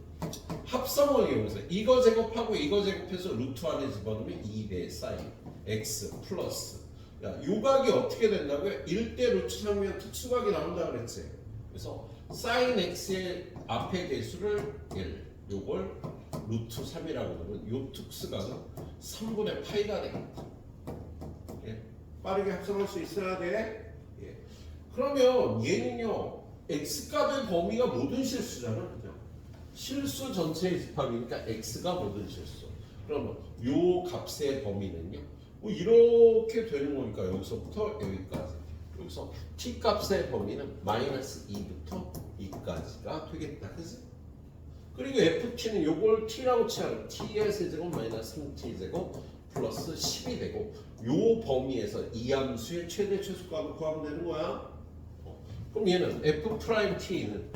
S1: 합성을 이용해서 이거 제곱하고 이거 제곱해서 루트 안에 집어넣으면 2배 사인 x 플러스 야, 요각이 어떻게 된다고요? 1대 루트 3이면 특수각이 나온다 그랬지. 그래서 사인 x의 앞에 개수를 1 요걸 루트 3이라고 하면 요 특수각은 3분의 파이가 되겠다. 예. 빠르게 합성할 수 있어야 돼. 예. 그러면 얘는요 x값의 범위가 모든 실수잖아. 그죠? 실수 전체의 집합이니까 x가 모든 실수. 그러면 요 값의 범위는요. 뭐 이렇게 되는 거니까 여기서부터 여기까지. 여기서 t 값의 범위는 마이너스 2부터 2까지가 되겠다. 그지? 그리고 ft는 요걸 t라고 취하면 t의 세제곱 마이너스 3t제곱 플러스 10이 되고 요 범위에서 이 함수의 최대 최소값을 구하면 되는 거야. 그럼 얘는 f't는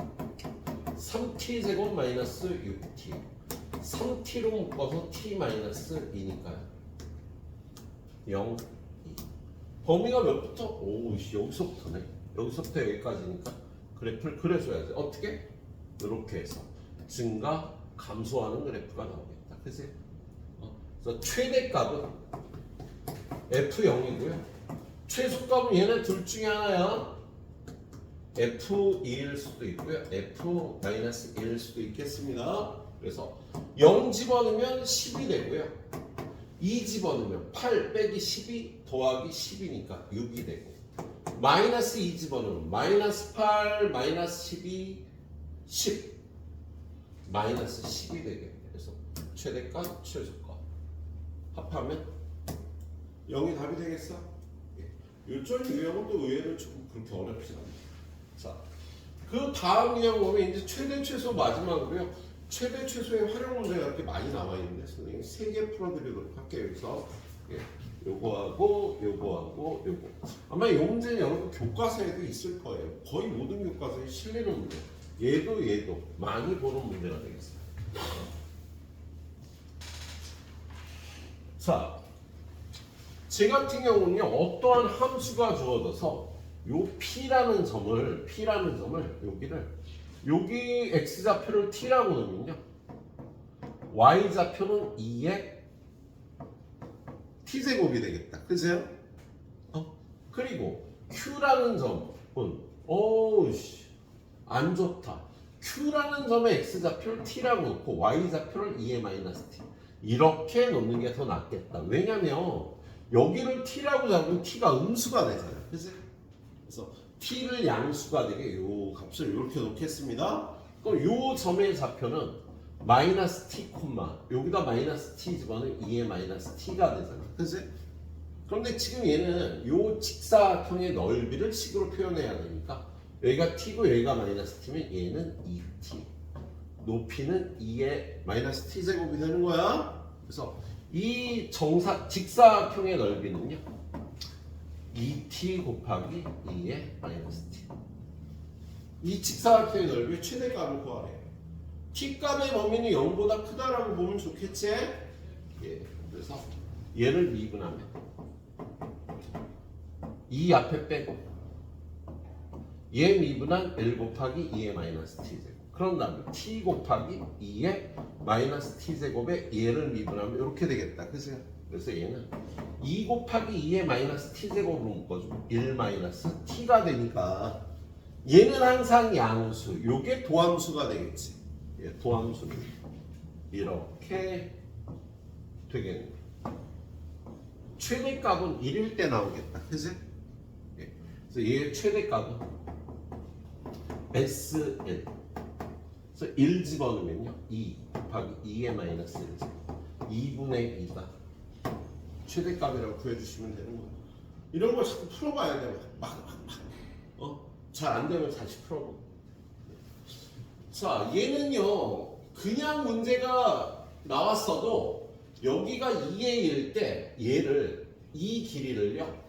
S1: 3t 제곱 마이너스 6t 3t로 묶어서 t 마이너스 2니까요 0, 2 범위가 몇부터? 오우씨 여기서부터네. 여기서부터 여기까지니까 그래프를 그려줘야지. 어떻게? 이렇게 해서 증가 감소하는 그래프가 나오겠다. 그치? 그래서 최대값은 f0이고요 최소값은 얘네 둘 중에 하나야. f2일 수도 있고요. f-1일 수도 있겠습니다. 그래서 0 집어넣으면 10이 되고요. 2 집어넣으면 8 빼기 12 더하기 10이니까 6이 되고 마이너스 2 집어넣으면 마이너스 8 마이너스 12 10 마이너스 10이 되겠네. 그래서 최대값 최소값 합하면 0이 답이 되겠어? 예. 요점 유형은 또 의외로 조금 그렇게 어렵지 않아요. 자, 그 다음 유형 보면 이제 최대 최소 마지막으로요. 최대 최소의 활용 문제가 이렇게 많이 나와 있는데 선생님이 3개 풀어드리도록 할게요. 그래서 예, 요거하고 요거하고 요거. 아마 이 문제는 여러분 교과서에도 있을 거예요. 거의 모든 교과서에 실리는 문제. 얘도 많이 보는 문제가 되겠어요. 자, 제 같은 경우는요. 어떠한 함수가 주어져서 요 p라는 점을 여기 x 좌표를 t라고 놓으면요. y 좌표는 2의 t제곱이 되겠다. 그죠? 그리고 q라는 점은 어우씨 안 좋다. q라는 점의 x 좌표를 t라고 놓고 y 좌표를 2의 마이너스 t 이렇게 놓는 게 더 낫겠다. 왜냐면 여기를 t라고 잡으면 t가 음수가 되잖아요. 그죠? 그래서 t를 양수가 되게 요 값을 이렇게 놓겠습니다. 그럼 요 점의 좌표는 마이너스 t 콤마 여기다 마이너스 t 집어넣으면 2의 마이너스 t가 되잖아. 그치? 그런데 지금 얘는 요 직사각형의 넓이를 식으로 표현해야 되니까 여기가 t고 여기가 마이너스 t면 얘는 2t 높이는 2의 마이너스 t 제곱이 되는 거야. 그래서 이 직사각형의 넓이는요 2t 곱하기 2의 마이너스 t. 이 직사각형의 넓이 최대값을 구하래. t값의 범위는 0보다 크다라고 보면 좋겠지? 예. 그래서 얘를 미분하면 2 앞에 빼고 얘 미분한 1 곱하기 2의 마이너스 t제곱. 그런 다음에 t 곱하기 2의 마이너스 t제곱에 얘를 미분하면 이렇게 되겠다. 그죠? 그래서 얘는 2 곱하기 2의 마이너스 t제곱으로 묶어주면 1 마이너스 t가 되니까 얘는 항상 양수, 요게 도함수가 되겠지. 예, 도함수는 이렇게 되겠네. 최대값은 1일 때 나오겠다. 그지? 예. 그래서 얘의 최대값은 SN. 그래서 1 집어넣으면요. 2 곱하기 2의 마이너스 1. 2분의 2가 최대값이라고 구해주시면 되는 거예요. 이런 걸 자꾸 풀어봐야 돼요. 잘 안 되면 다시 풀어보고. 자, 얘는요. 그냥 문제가 나왔어도 여기가 2의 1일 때 얘를 이 길이를요.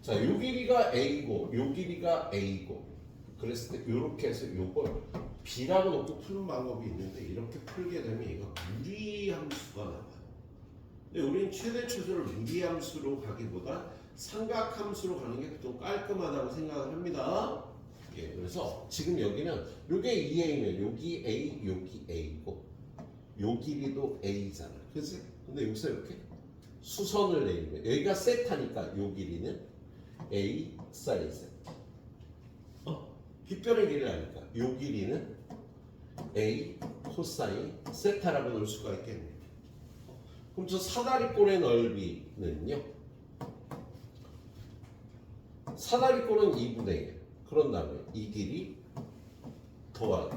S1: 자, 요 길이가 A고 요 길이가 A고 그랬을 때 이렇게 해서 요걸 B라고 놓고 푸는 방법이 있는데 이렇게 풀게 되면 얘가 무리함수가 나와요. 근데 우리는 최대 최소를 무리함수로 가기보다 삼각함수로 가는 게 더 깔끔하다고 생각을 합니다. 예, 그래서 지금 여기는 요게 2A면 여기 A, 여기 A고 요 길이도 A잖아. 그치? 근데 여기서 이렇게 수선을 내리면 여기가 세타니까 요 길이는 A 사인 세타. 빗변의 길이를 아니까 요 길이는 A 코사인 세타라고 넣을 수가 있겠네요. 그럼 저 사다리꼴의 넓이는요. 사다리꼴은 2분의 1. 그런 다음에 이 길이 더하기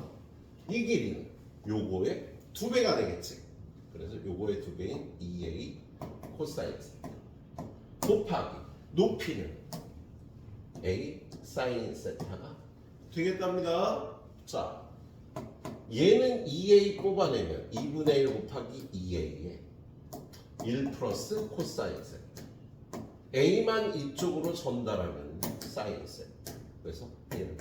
S1: 이 길이는 요거의 2배가 되겠지. 그래서 요거의 2배인 2A 코사인 세타 곱하기 높이는 A 사인 세타가 되겠답니다. 자, 얘는 2A 뽑아내면 2분의 1 곱하기 2A에 1 플러스 코사인 세타 A만 이쪽으로 전달하면 사인 세타. 그래서 얘는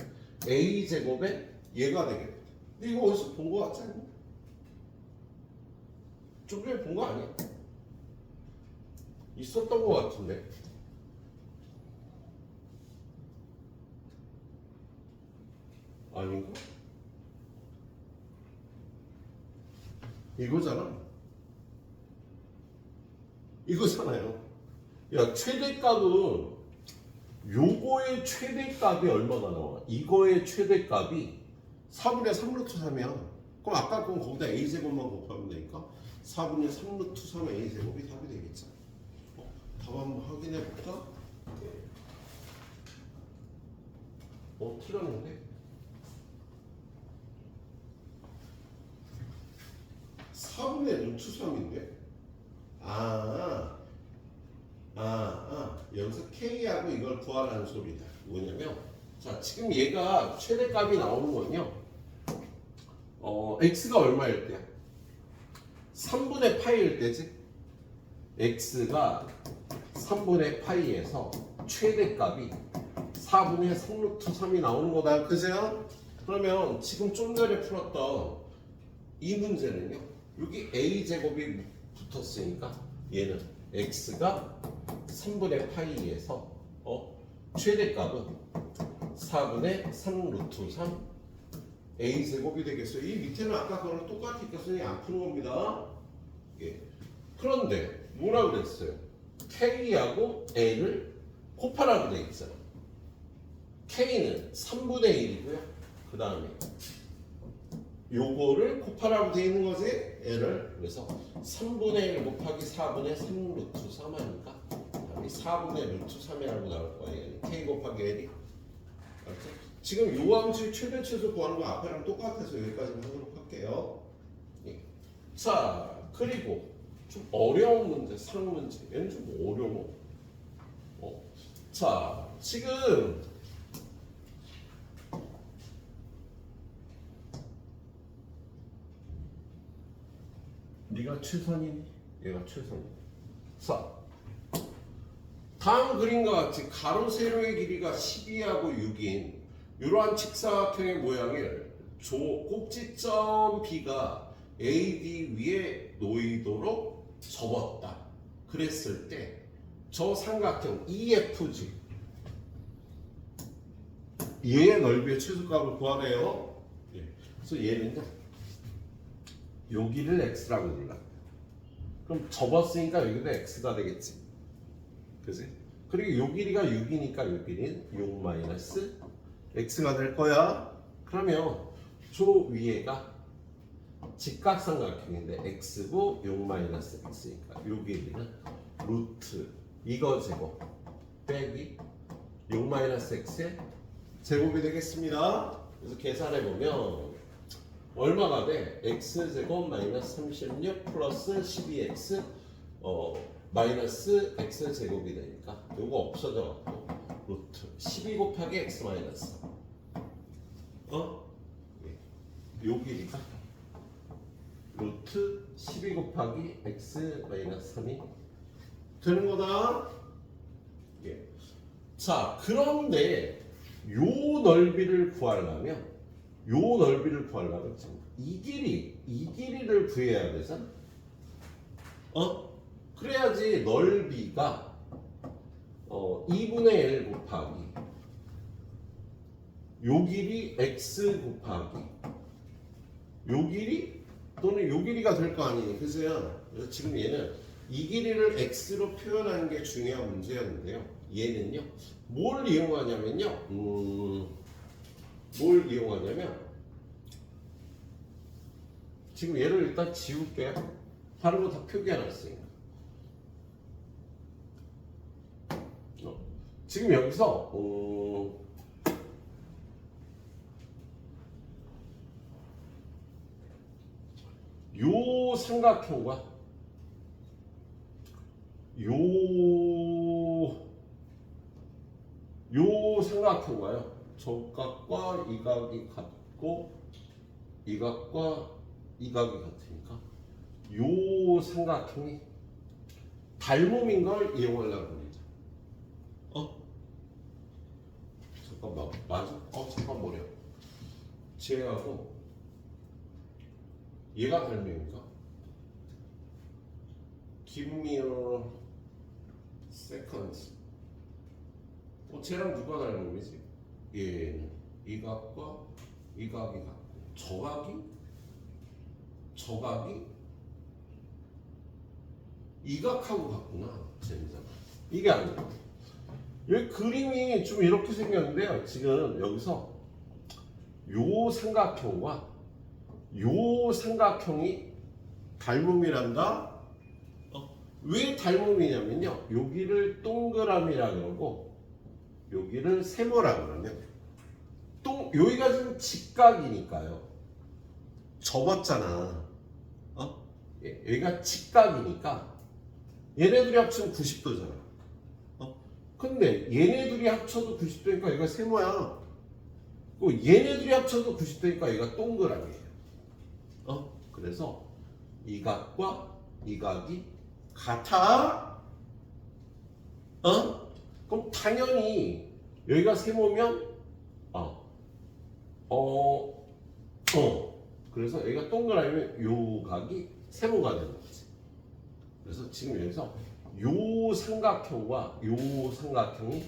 S1: A 제곱에 얘가 되겠다. 근데 이거 어디서 본 거 같지 않니? 좀 전에 본 거 아니야? 있었던 거 같은데. 아닌가? 이거잖아. 이거잖아요. 야, 최대값은 요거의 최대값이 얼마나 나와? 이거의 최대값이 4분의 3루트 3이야. 그럼 아까 건 거기다 a제곱만 곱하면 되니까 4분의 3루트 3 a제곱이 답이 되겠죠. 답 한번 확인해 볼까? 틀렸는데? 4분의 루트 3인데? 여기서 K하고 이걸 구하라는 소리다. 뭐냐면, 자, 지금 얘가 최대값이 나오는 거는요, X가 얼마일 때야? 3분의 파이일 때지? X가 3분의 파이에서 최대값이 4분의 3루트 3이 나오는 거다. 그죠? 그러면 지금 좀 전에 풀었던 이 문제는요, 여기 A제곱이 붙었으니까 얘는 X가 3분의 파이에서 최대값은 4분의 3루트 3 A제곱이 되겠어요. 이 밑에는 아까 그거랑 똑같으니까 선생님이 안 푸는 겁니다. 예. 그런데 뭐라 그랬어요? K하고 L을 곱하라고 돼 있잖아. K는 3분의 1이고요. 그 다음에 요거를 곱하라고 돼 있는 거지? L을. 그래서 3분의 1 곱하기 4분의 3루트 3 하니까 답이 4분의 루트 3이라고 나올 거예요. K 곱하기 L이. 알았죠? 지금 요 함수의 최대 최소 구하는 거 앞에랑 똑같아서 여기까지만 하도록 할게요. 예. 자, 그리고 좀 어려운 문제, 상문제. 얘는 좀 어려워. 자, 지금 네가 최선이니? 얘가 최선이니? 자, 다음 그림과 같이 가로 세로의 길이가 12하고 6인 이러한 직사각형의 모양을 꼭지점 B가 AD 위에 놓이도록 접었다. 그랬을 때 저 삼각형 EFG 얘의 넓이의 최소값을 구하래요. 예. 그래서 얘는요, 여기를 x라고 눌러. 그럼 접었으니까 여기도 x가 되겠지. 그지? 그리고 요 길이가 6이니까 요 길이는 6 마이너스 x가 될 거야. 그러면 저 위에가 직각삼각형인데 x고 6-x니까 요 길이는 루트 이거 제곱 빼기 6-x의 제곱이 되겠습니다. 그래서 계산해 보면 얼마가 돼? x제곱 마이너스 36 플러스 12x 마이너스 x제곱이 되니까 요거 없어져 갖고 루트 12 곱하기 x 마이너스 요 길이가 루트 12 곱하기 x 마이너스 3이 되는 거다. 예. 자, 그런데 요 넓이를 구하려면 지금 이 길이를 구해야 되잖아. 그래야지 넓이가 2분의 1 곱하기 요 길이 x 곱하기 요 길이 또는 요 길이가 될 거 아니에요. 그래서 지금 얘는 이 길이를 x로 표현하는 게 중요한 문제였는데요. 얘는요, 뭘 이용하냐면요, 지금 얘를 일단 지울게요. 다른 거 다 표기해놨으니까. 지금 여기서 요 삼각형과 요 삼각형과요, 저각과 이 각이 같고 이 각과 이 각이 같으니까 요 삼각형이 닮음인 걸 이용하려고 합니다. 잠깐만, 맞아? 잠깐 뭐래? 쟤하고 얘가 닮음인가? Give me a second. 쟤랑 누가 닮음이지? 얘는 이 각과 이 각이 같고 저각이 이 각하고 같구나. 쟤는 이게 아니고 여기 그림이 좀 이렇게 생겼는데요. 지금 여기서 요 삼각형과 요 삼각형이 닮음이란다. 왜 닮음이냐면요, 여기를 동그라미라 그러고 여기를 세모라 그러면 여기가 지금 직각이니까요. 접었잖아. 여기가 직각이니까 얘네들이 합치면 90도잖아. 근데 얘네들이 합쳐도 90도니까 얘가 세모야. 또 얘네들이 합쳐도 90도니까 얘가 동그라미예요. 그래서 이 각과 이 각이 같아. 그럼 당연히 여기가 세모면 그래서 여기가 동그라미면 요 각이 세모가 되는 거지. 그래서 지금 여기서 요 삼각형과 요 삼각형이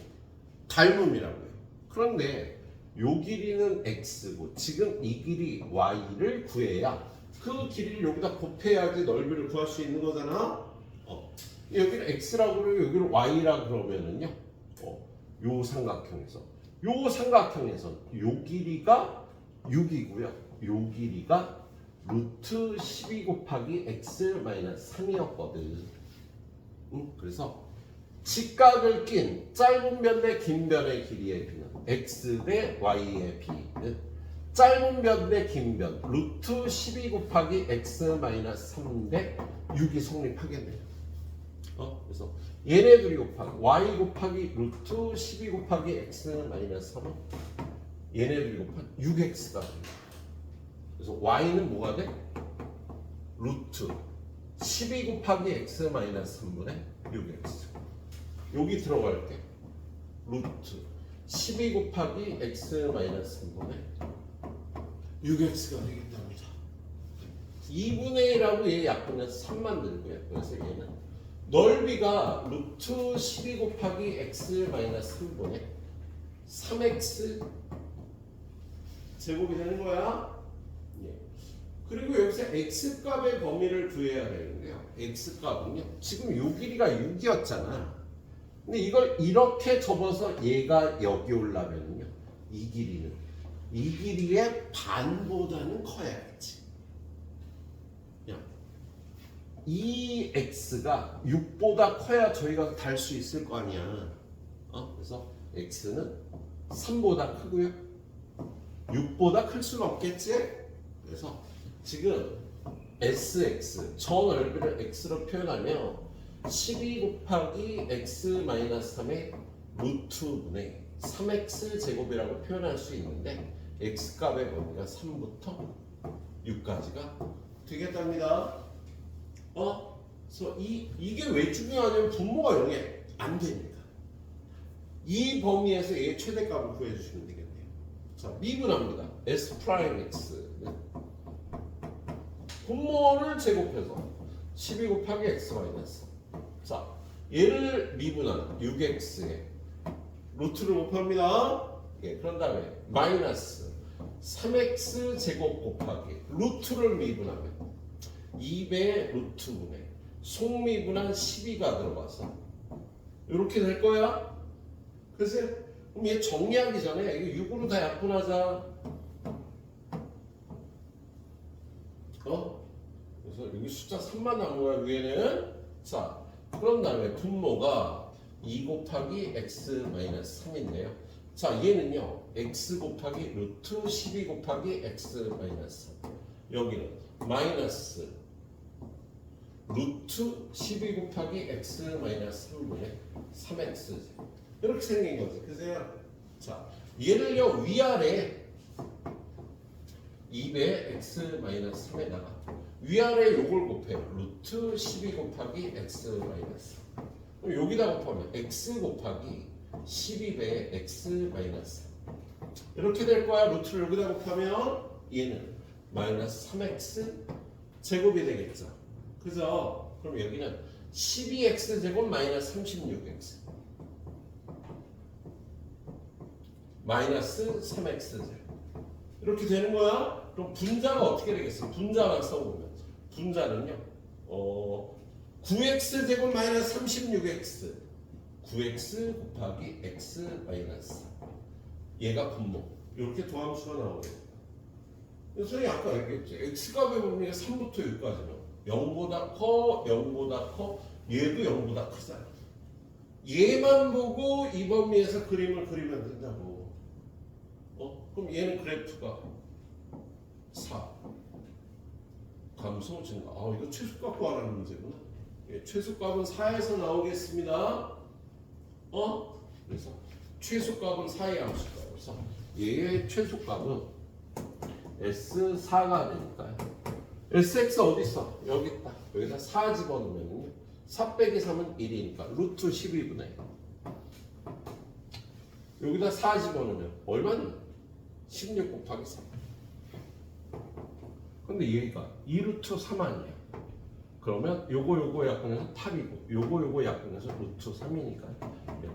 S1: 닮음이라고 해요. 그런데 요 길이는 x고 지금 이 길이 y를 구해야 그 길이를 여기다 곱해야지 넓이를 구할 수 있는 거잖아. 여기를 x라고 그러고 여기를 y라 그러면은요, 요 삼각형에서 요 길이가 6이고요. 요 길이가 루트 12 곱하기 x 마이너스 3이었거든. 그래서 직각을 낀 짧은 변 대 긴 변의 길이의 비는 x 대 y의 비는 짧은 변 대 긴 변 루트 12 곱하기 x 마이너스 3 대 6이 성립하겠네요. 그래서 얘네들이 곱하기 y 곱하기 루트 12 곱하기 x 마이너스 3은 얘네들이 곱한 6x가 됩니다. 그래서 y는 뭐가 돼? 루트 12 곱하기 x 마이너스 3분의 6x. 여기 들어갈 때 루트 12 곱하기 x 마이너스 3분의 6x가 되겠답니다. 2분의 1하고 얘 약분해서 3 만들고요. 그래서 얘는 넓이가 루트 12 곱하기 x 마이너스 3분의 3x 제곱이 되는 거야. 그리고 여기서 x값의 범위를 구해야 되는데요. x값은요, 지금 요 길이가 6이었잖아. 근데 이걸 이렇게 접어서 얘가 여기 올라면요, 이 길이의 반보다는 커야겠지. 이 x가 6보다 커야 저희가 달 수 있을 거 아니야. 그래서 x는 3보다 크고요. 6보다 클 수는 없겠지? 그래서 지금 sx 저 넓이를 x로 표현하면 12 곱하기 x-3의 루트분의 3x 제곱이라고 표현할 수 있는데 x값의 범위가 3부터 6까지가 되겠답니다. 그래서 이게 왜 중요하냐면 분모가 0이 안 됩니다. 이 범위에서 얘의 최대값을 구해주시면 되겠네요. 자, 미분합니다. s 프라임 x 분모를 제곱해서 12 곱하기 x 마이너스. 자, 얘를 미분하는 6x에 루트를 곱합니다. 그런 다음에 마이너스 3x 제곱 곱하기 루트를 미분하면 2배 루트분의 속미분한 12가 들어가서 이렇게 될 거야. 그래서 그럼 얘 정리하기 전에 이거 6으로 다 약분하자. 그래서 여기 숫자 3만 남은 거야 위에는. 자, 그런 다음에 분모가 2 곱하기 x-3인데요. 자, 얘는요 x 곱하기 루트 12 곱하기 x-3. 여기는 마이너스 루트 12 곱하기 x-3분의 3x 이렇게 생긴 거죠. 그래서 자, 얘를요 위아래 2배 x-3에다가 위아래 요걸 곱해요. 루트 12 곱하기 x-. 그럼 여기다 곱하면 x 곱하기 12배 x-. 이렇게 될 거야. 루트를 여기다 곱하면 얘는 마이너스 3x 제곱이 되겠죠. 그죠? 그럼 여기는 12x 제곱 마이너스 36x 마이너스 3x 제곱 이렇게 되는 거야. 그럼 분자가 어떻게 되겠어? 분자만 써보면 분자는요 9x 제곱 마이너스 36x 9x 곱하기 x 마이너스 얘가 분모 이렇게 도함수가 나오겠다. 선생님이 아까 얘기했지. x값의 범위가 3부터 6까지는 0보다 커, 0보다 커, 얘도 0보다 크잖아. 얘만 보고 이 범위에서 그림을 그리면 된다고. 그럼 얘는 그래프가 4 감소 증가. 이거 최소값 구하라는 문제구나. 최소값은 4에서 나오겠습니다. 그래서 최소값은 4의 함수가. 그래서 얘의 최소값은 S4가 되니까요. SX 어디 있어? 여기 있다. 여기다 4 집어넣으면 4 빼기 3은 1이니까 루트 12분의 여기다 4 집어넣으면 얼마니? 16 곱하기 3. 근데 얘가 2루트 3 아니야. 그러면 요거 약분해서 8이고 요거 약분해서 루트 3이니까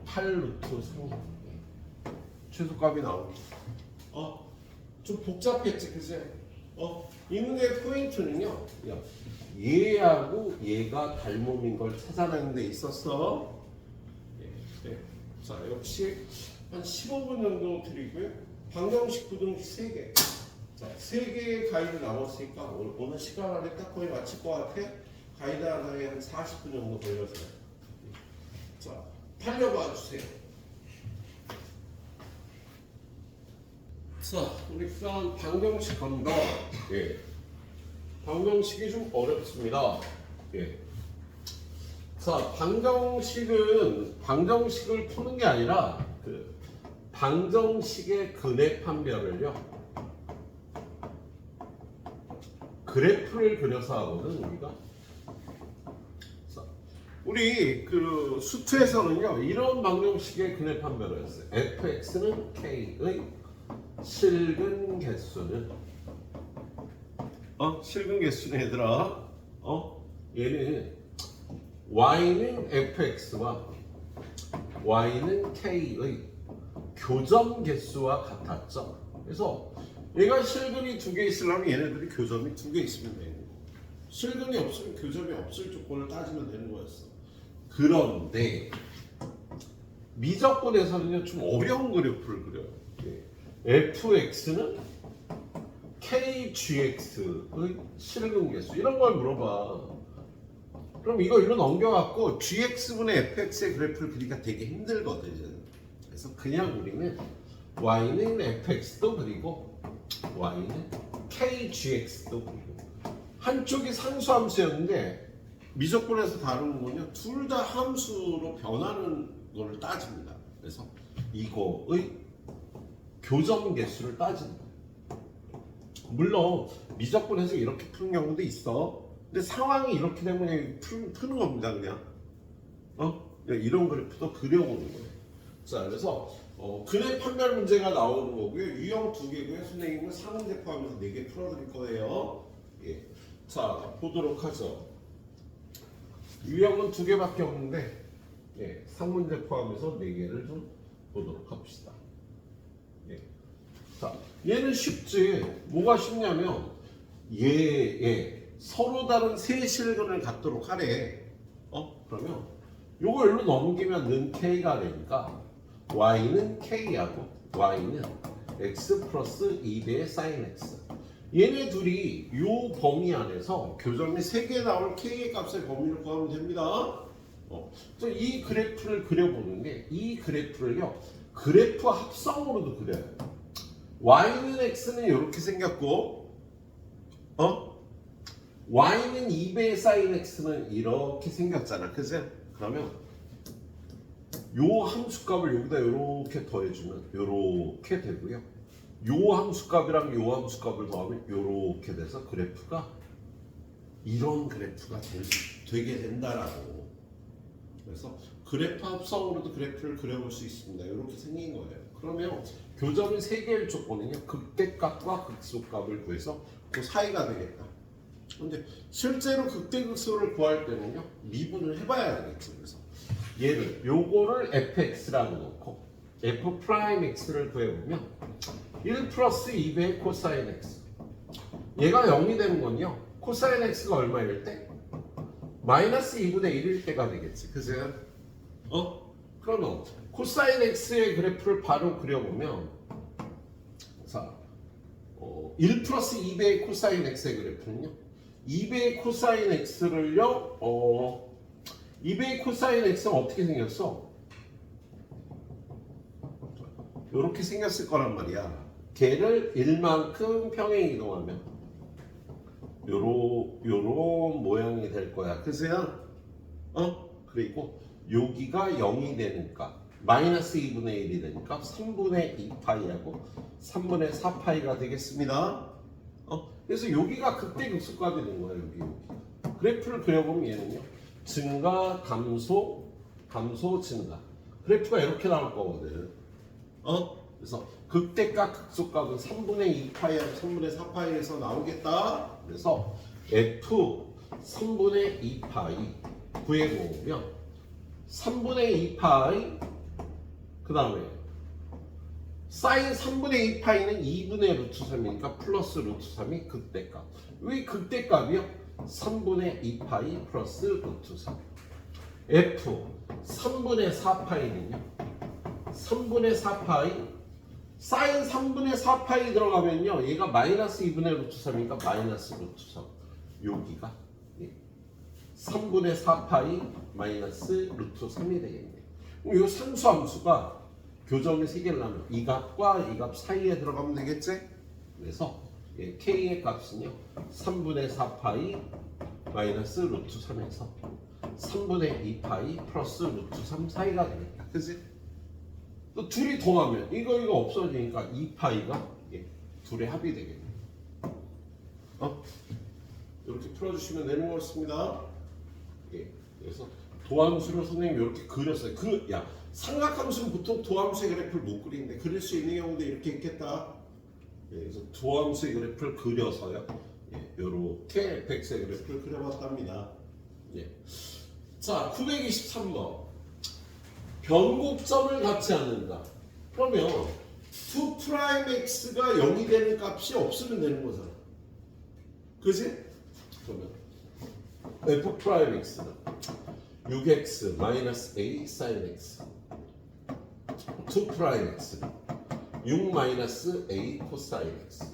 S1: 8루트 3이야. 최소값이 나오고. 좀 복잡했지, 그치? 이 문제의 포인트는요, 얘하고 얘가 닮음인 걸 찾아내는 데 있었어. 자, 역시 한 15분 정도 드리고요. 방정식, 부등식 3개. 자, 3개의 가이드 남았으니까 오늘 시간 안에 딱 거의 마칠 것 같아. 가이드 하나에 한 40분 정도 걸려서. 자, 달려봐 주세요. 자, 우리 그다음 방정식 갑니다. 방정식이 좀 어렵습니다. 자, 방정식을 푸는 게 아니라 그 방정식의 근해 판별을요. 그래프를 그려서 하거든 우리가. 자, 우리 그 수투에서는요 이런 방정식의 근해 판별을 했어요. fx는 k의 실근 개수는 실근 개수는 얘들아 얘는 y는 fx와 y는 k의 교점 개수와 같았죠. 그래서 얘가 실근이 2개 있으려면 얘네들이 교점이 2개 있으면 되는 거고 실근이 없으면 교점이 없을 조건을 따지면 되는 거였어. 그런데 미적분에서는요 좀 어려운 그래프를 그려요. fx는 kgx의 실근 개수 이런 걸 물어봐. 그럼 이거 일로 넘겨갖고 gx분의 fx의 그래프를 그리기가 되게 힘들거든. 그래서 그냥 우리는 y는 fx도 그리고 y는 kgx도 그리고 한쪽이 상수함수였는데 미적분에서 다루는 거는요 둘 다 함수로 변하는 거를 따집니다. 그래서 이거의 교점 개수를 따지는 거예요. 물론 미적분에서 이렇게 푸는 경우도 있어. 근데 상황이 이렇게 되면 그냥 푸는 겁니다. 그냥 그냥 이런 그래프도 그려보는 거예요. 자, 그래서 근의 판별 문제가 나오는 거고요. 유형 2개고요. 선생님은 3문제 포함해서 4개 풀어드릴 거예요. 예. 자, 보도록 하죠. 유형은 2개밖에 없는데 예, 3문제 포함해서 4개를 좀 보도록 합시다. 예. 자, 얘는 쉽지. 뭐가 쉽냐면 얘 서로 다른 세 실근을 갖도록 하래. 그러면 요거 일로 넘기면 는 k가 되니까 y는 k하고 y는 x 플러스 2배의 sin x. 얘네 둘이 요 범위 안에서 교점이 3개 나올 k의 값의 범위를 구하면 됩니다. 이 그래프를 그려보는 게 이 그래프를요 그래프 합성으로도 그려요. y는 x는 이렇게 생겼고 y는 2배의 sin x는 이렇게 생겼잖아. 그죠? 그러면 요 함수값을 여기다 이렇게 더해주면 이렇게 되고요. 요 함수값이랑 요 함수값을 더하면 이렇게 돼서 그래프가 이런 그래프가 되게 된다라고. 그래서 그래프 합성으로도 그래프를 그려볼 수 있습니다. 이렇게 생긴 거예요. 그러면 교점이 3개일 조건은요 극대값과 극소값을 구해서 그 사이가 되겠다. 근데 실제로 극대극소를 구할 때는요 미분을 해봐야 되겠죠. 그래서 얘를 요거를 fx라고 놓고 f 프라임 x를 구해보면 1 플러스 2배의 코사인 x. 얘가 0이 되는 건요 코사인 x가 얼마일 때? 마이너스 2분의 1일 때가 되겠지. 그죠? 그러면 코사인 x의 그래프를 바로 그려보면 자 1 플러스 2배의 코사인 x의 그래프는요 2배의 코사인 x를요 2배의 코사인 x는 어떻게 생겼어? 이렇게 생겼을 거란 말이야. 걔를 1만큼 평행 이동하면 요런 모양이 될 거야. 그죠? 그리고 여기가 0이 되니까 마이너스 2분의 1이 되니까 3분의 2파이하고 3분의 4파이가 되겠습니다. 그래서 여기가 극대극소값이 되는 거예요. 여기. 그래프를 그려보면 얘는요 증가, 감소, 감소, 증가. 그래프가 이렇게 나올 거거든. 그래서 극대값, 극소값은 3분의 2파이하고 3분의 4파이에서 나오겠다. 그래서 f 3분의 2파이 구해보면 3분의 2파이 그 다음에 사인 3분의 2파이는 2분의 루트 3이니까 플러스 루트 3이 극대값. 왜 극대값이요? 3분의 2파이 플러스 루트 3. f 3분의 4파이는요 3분의 4파이 사인 3분의 4파이 들어가면요 얘가 마이너스 2분의 루트 3이니까 마이너스 루트 3. 여기가 3분의 4파이 마이너스 루트 3이 되겠네요. 그럼 이 상수함수가 교점이 3개를 나면 이 값과 이 값 사이에 들어가면 되겠지? 그래서 k의 값은요 3분의 4파이 마이너스 루트 3에서 3분의 2파이 플러스 루트 3 사이가 되겠다. 그치? 또 둘이 더하면 이거 없어지니까 2파이가 둘의 합이 되겠네. 이렇게 풀어주시면 되는 거였습니다. 그래서 도함수를 선생님이 이렇게 그렸어요. 삼각함수는 보통 도함수의 그래프를 못 그리는데 그릴 수 있는 경우도 이렇게 있겠다. 그래서 도함수의 그래프를 그려서요. 이렇게 fx의 그래프를 그려봤답니다. 자, 923번. 변곡점을 갖지 않는다. 그러면 2'x가 0이 되는 값이 없으면 되는 거잖아. 그지? 그러면 f'x는 6x 마이너스 a sin x 2'x는 6 마이너스 a 코사인 x.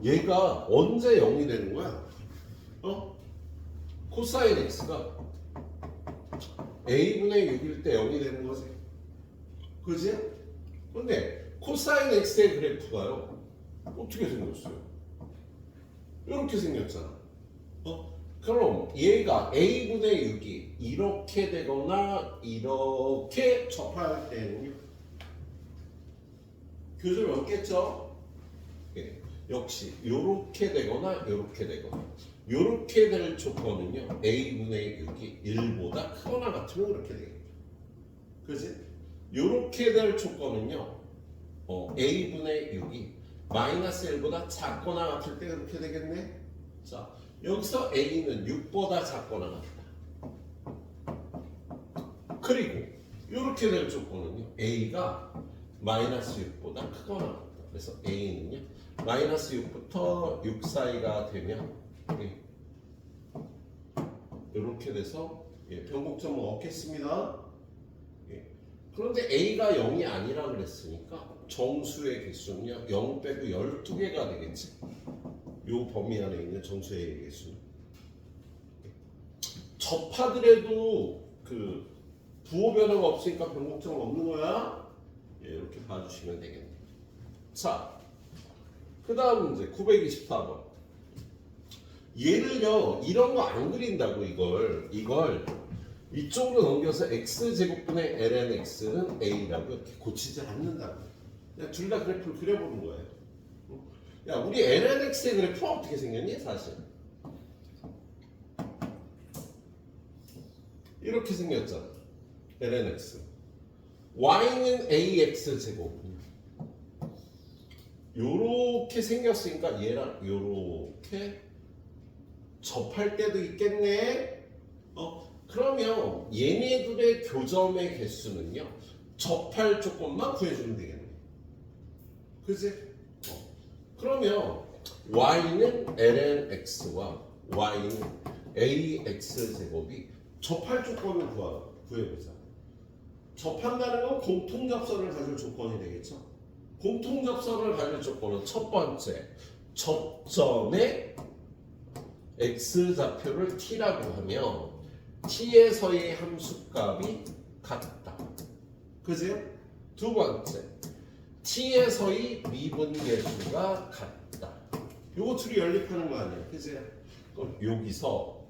S1: 얘가 언제 0이 되는 거야? 코사인 x가 a분의 6일 때 0이 되는 거지. 그지? 근데 코사인 x의 그래프가요. 어떻게 생겼어요? 이렇게 생겼잖아. 그럼 얘가 a분의 6이 이렇게 되거나 이렇게 접할 때는요. 교점이 없겠죠? 예. 역시 이렇게 되거나 이렇게 되거나 이렇게 될 조건은요. a분의 6이 1보다 크거나 같으면 그렇게 되겠죠. 그지? 이렇게 될 조건은요. a분의 6이 마이너스 1보다 작거나 같을 때 그렇게 되겠네. 자, 여기서 a는 6보다 작거나 같다. 그리고 이렇게 될 조건은요. a가 마이너스 6보다 크거나 같다. 그래서 a는요. 마이너스 6부터 6 사이가 되면 이렇게 돼서 변곡점은 없겠습니다. 그런데 a가 0이 아니라 그랬으니까 정수의 개수는요 0 빼고 12개가 되겠지. 요 범위 안에 있는 정수의 개수는 접하더라도 그 부호 변화가 없으니까 변곡점은 없는 거야. 이렇게 봐주시면 되겠네요. 자, 그 다음 문제 924번. 얘를요 이런 거 안 그린다고 이걸 이쪽으로 넘겨서 x제곱분의 ln x는 a라고 이렇게 고치지 않는다고. 그냥 둘 다 그래프를 그려보는 거예요. 야, 우리 ln x의 그래프가 어떻게 생겼니? 사실 이렇게 생겼잖아. ln x y는 ax 제곱 요렇게 생겼으니까 얘랑 요렇게 접할 때도 있겠네. 그러면 얘네들의 교점의 개수는요 접할 조건만 구해주면 되겠네. 그치? 그러면 y는 ln x와 y는 ax 제곱이 접할 조건을 구해보자. 접한다는 건 공통접선을 가질 조건이 되겠죠. 공통접선을 가질 조건은 첫 번째 접점의 x좌표를 t라고 하면 t에서의 함수값이 같다. 그죠? 두 번째 t에서의 미분계수가 같다. 요거 둘이 연립하는 거 아니에요? 그죠? 그럼 여기서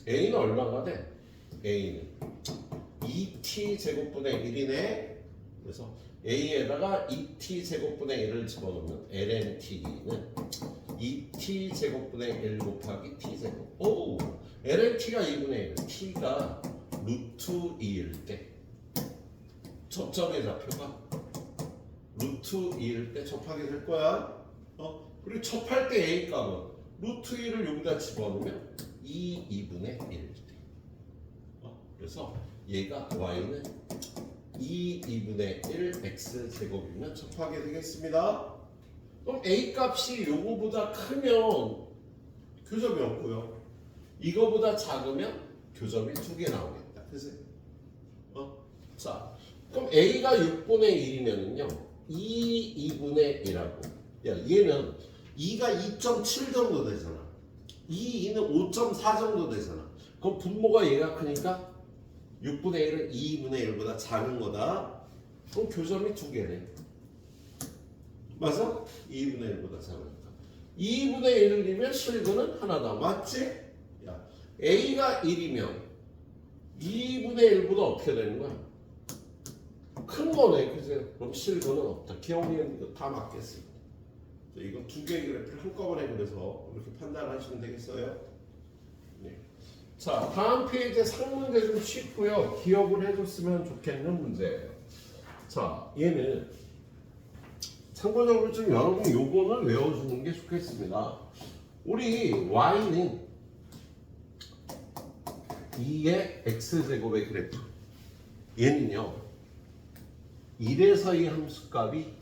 S1: a는 얼마가 돼? a는 2t 제곱분의 1이네. 그래서 a에다가 2t 제곱분의 1을 집어넣으면 lnt는 2t 제곱분의 1 곱하기 t 제곱. 오, lnt가 2분의 1, t가 루트 2일 때 접점의 좌표가 루트 2일 때 접하게 될 거야. 그리고 접할 때 a 값은 루트 2를 여기다 집어넣으면 2분의 1일 때. 그래서 얘가 y는 2분의 1 x 제곱이면 접하게 되겠습니다. 그럼 a 값이 요거보다 크면 교점이 없고요. 이거보다 작으면 교점이 2개 나오겠다. 그치? 자, 그럼 a가 6분의 1이면은요 2분의 1하고 야 얘는 2가 2.7 정도 되잖아. 2는 5.4 정도 되잖아. 그럼 분모가 얘가 크니까 6분의 1은 2분의 1보다 작은 거다. 그럼 교점이 2개네. 맞아? 2분의 1보다 작으니까 2분의 1이면 실근은 하나다. 맞지? 야, A가 1이면 2분의 1보다 어떻게 되는 거야? 큰 거네. 그죠? 그럼 실근은 없다. 기억니은 이거 다 맞겠습니다. 이거 두 개의 그래프를 한꺼번에 그려서 이렇게 판단하시면 되겠어요. 네. 자, 다음 페이지에 상문제 좀 쉽고요. 기억을 해줬으면 좋겠는 문제예요. 자, 얘는 참고적으로 좀 여러분 요거는 외워주는 게 좋겠습니다. 우리 y는 2의 x제곱의 그래프. 얘는요 1에서의 함수값이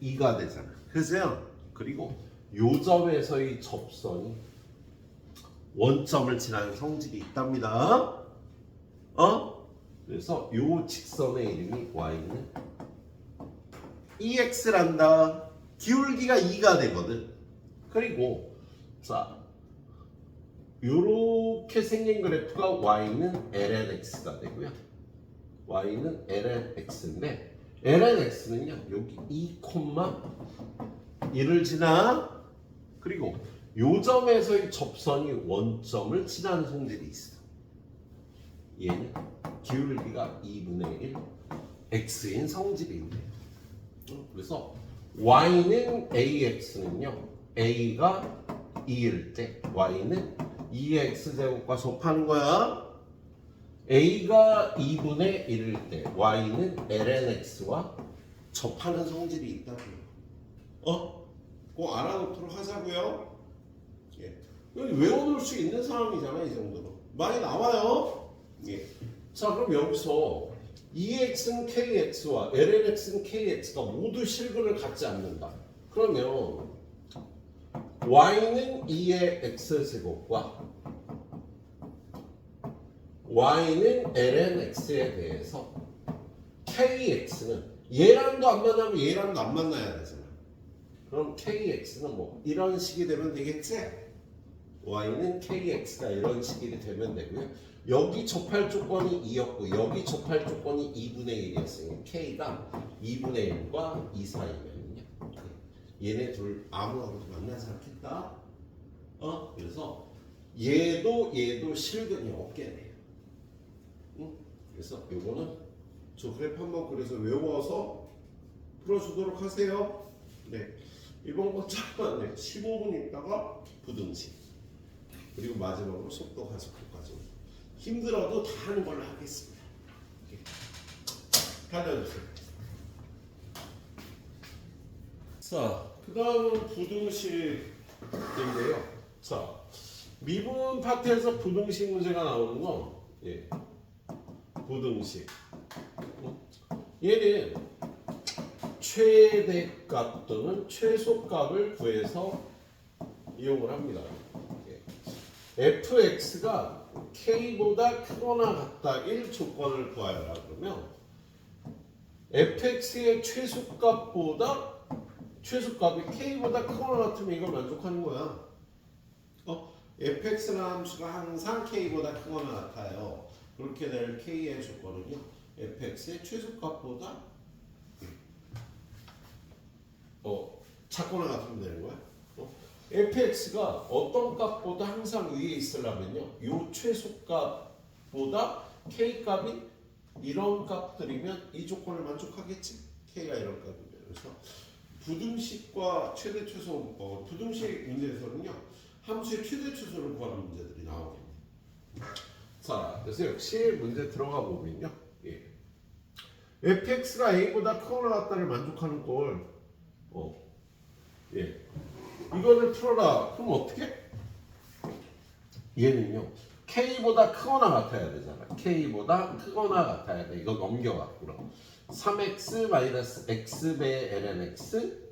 S1: 2가 되잖아. 그죠? 그리고 요 점에서의 접선이 원점을 지나는 성질이 있답니다. 그래서 요 직선의 이름이 y는 EX란다. 기울기가 2가 되거든. 그리고 자 요렇게 생긴 그래프가 y는 lnx가 되고요. y는 lnx인데 lnx는요 여기 2,1을 지나 그리고 요 점에서의 접선이 원점을 지나는 성질이 있어. 얘는 기울기가 2분의 1 x인 성질이 있네요. 그래서 y는 ax는요 a가 2일 때 y는 2x 제곱과 접하는 거야. a가 2분의 1일 때 y는 lnx와 접하는 성질이 있다고요. 꼭 알아놓도록 하자고요. 예. 외워놓을 수 있는 상황이잖아 이 정도로. 많이 나와요. 예. 자 그럼 여기서 2x는 kx와 lnx는 kx가 모두 실근을 갖지 않는다. 그러면 y는 2의 x제곱과 y는 lnx에 대해서 kx는 얘랑도 안 만나면 얘랑도 안 만나야 되잖아. 그럼 kx는 뭐 이런 식이 되면 되겠지? y는 kx가 이런 식이 되면 되고요. 여기 접할 조건이 2였고 여기 접할 조건이 2분의 1이었으니 k가 2분의 1과 2 사이면요. 얘네 둘 아무하고도 만나지 않겠다. 그래서 얘도 실근이 없게 돼요. 그래서 요거는 저 그래프 한번 그래서 외워서 풀어주도록 하세요. 네. 이번 거 잠깐만 15분 있다가 부등식 그리고 마지막으로 속도 가속도까지 힘들어도 다 하는 걸로 하겠습니다. 달려주세요. 자, 그 다음은 부등식인데요. 자, 미분 파트에서 부등식 문제가 나오는 건 부등식. 얘는 최대값 또는 최소값을 구해서 이용을 합니다. fx가 k보다 크거나 같다일 조건을 구하여라 그러면 fx의 최소값이 k보다 크거나 같으면 이걸 만족하는 거야. fx라는 함수가 항상 k보다 크거나 같아요. 그렇게 될 k의 조건은요 fx의 최소값보다 작거나 같으면 되는 거야. fx가 어떤 값보다 항상 위에 있으려면요 요 최소값보다 k값이 이런 값들이면 이 조건을 만족하겠지. k가 이런 값이면. 그래서 부등식과 최대 최소 부등식 문제에서는요 함수의 최대 최소를 구하는 문제들이 나오겠네요. 자, 그래서 역시 문제 들어가 보면요 fx가 a보다 크거나 같다를 만족하는 걸 이거를 풀어라. 그럼 어떻게? 얘는요 k보다 크거나 같아야 되잖아. k보다 크거나 같아야 돼. 이거 넘겨갖고 그럼 3x 마이너스 x배 lnx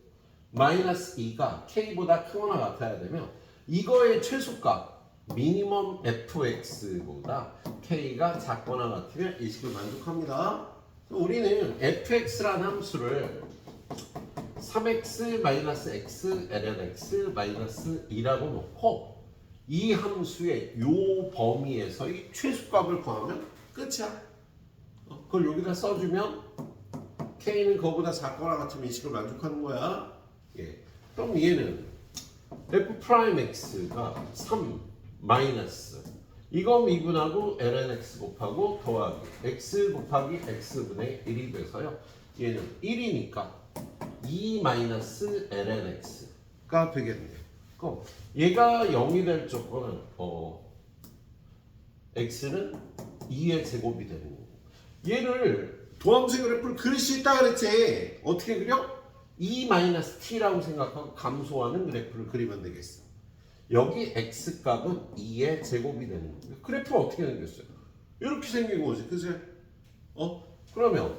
S1: 마이너스 2가 k보다 크거나 같아야 되면 이거의 최소값 미니멈 fx보다 k가 작거나 같으면 이 식을 만족합니다. 우리는 fx라는 함수를 3x 마이너스 x lnx 마이너스 2라고 놓고 이 함수의 요 범위에서의 최소값을 구하면 끝이야. 그걸 여기다 써주면 k는 그거보다 작거나 같으면 이 식을 만족하는 거야. 그럼 얘는 f'x가 3 마이너스 이거 미분하고 lnx 곱하고 더하기 x 곱하기 x분의 1이 돼서요 얘는 1이니까 2 마이너스 lnx가 되겠네요. 그럼 얘가 0이 될 조건은 x는 2의 제곱이 되는 거고 얘를 도함수 그래프를 그릴 수 있다 그랬지. 어떻게 그려? 2 마이너스 t라고 생각하고 감소하는 그래프를 그리면 되겠어. 여기 x값은 2의 제곱이 되는 거예요. 그래프가 어떻게 생겼어요? 이렇게 생긴 거지, 그치? 그러면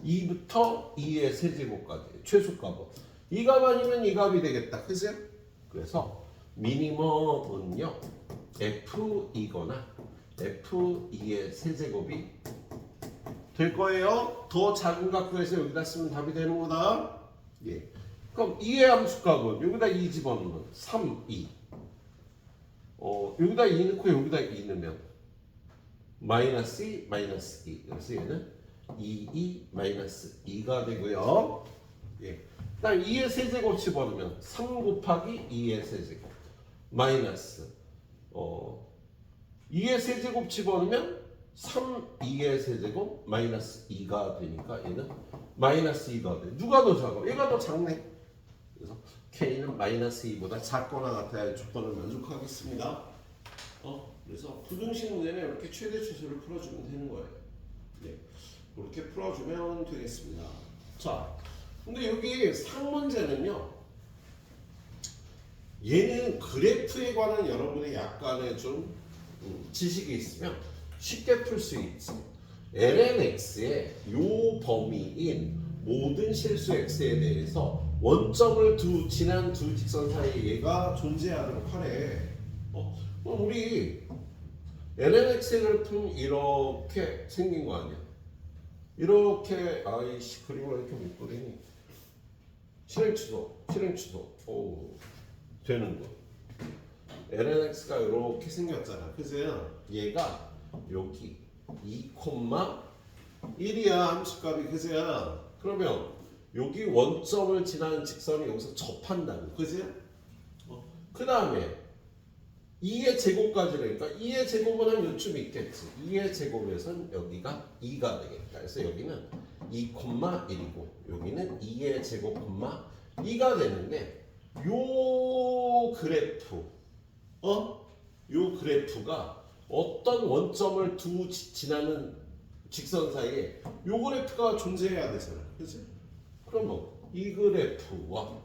S1: 2부터 2의 세제곱까지 최소값은 이 값 아니면 이 값이 되겠다, 그치? 그래서 미니멈은요 f2거나 f2의 세제곱이 될 거예요. 더 작은 값 구해서 여기다 쓰면 답이 되는 거다. 그럼 2의 함수값은 여기다 2 집어넣으면 3, 2. 여기다 2 넣고 여기다 2 넣으면 마이너스 2, 마이너스 2. 그래서 얘는 2, 마이너스 2가 되고요. 예. 그다음 2의 세제곱 집어넣으면 3 곱하기 2의 세제곱 마이너스 2의 세제곱 집어넣으면 3, 2의 세제곱 마이너스 2가 되니까 얘는 마이너스 2가 돼. 누가 더 작아? 얘가 더 작네. 그래서 K는 마이너스 2보다 작거나 같아야 조건을 만족하겠습니다. 그래서 부등식 문제는 이렇게 최대 추수를 풀어주면 되는 거예요. 네. 이렇게 풀어주면 되겠습니다. 자, 근데 여기 상문제는요. 얘는 그래프에 관한 여러분의 약간의 좀 지식이 있으면 쉽게 풀 수 있지. lnx의 요 범위인 모든 실수 x에 대해서 원점을 지난 두 직선 사이에 얘가 존재하도록 하래. 그럼 우리 lnx의 그래프는 이렇게 생긴 거 아니야? 이렇게 아이씨 그림을 이렇게 못 그리니 실행 취소 오 되는 거. lnx가 이렇게 생겼잖아. 그죠? 얘가 여기 2,1이야 함수값이. 그죠? 그러면 여기 원점을 지나는 직선이 여기서 접한다는 그죠? 그 다음에 2의 제곱까지니까 2의 제곱은 한 요쯤 있겠지. 2의 제곱에선 여기가 2가 되겠다. 그래서 여기는 2,1이고 여기는 2의 제곱, 2가 되는데 요 그래프 요 그래프가 어떤 원점을 지나는 직선 사이에 요 그래프가 존재해야 되잖아. 그치? 그러면 이 그래프와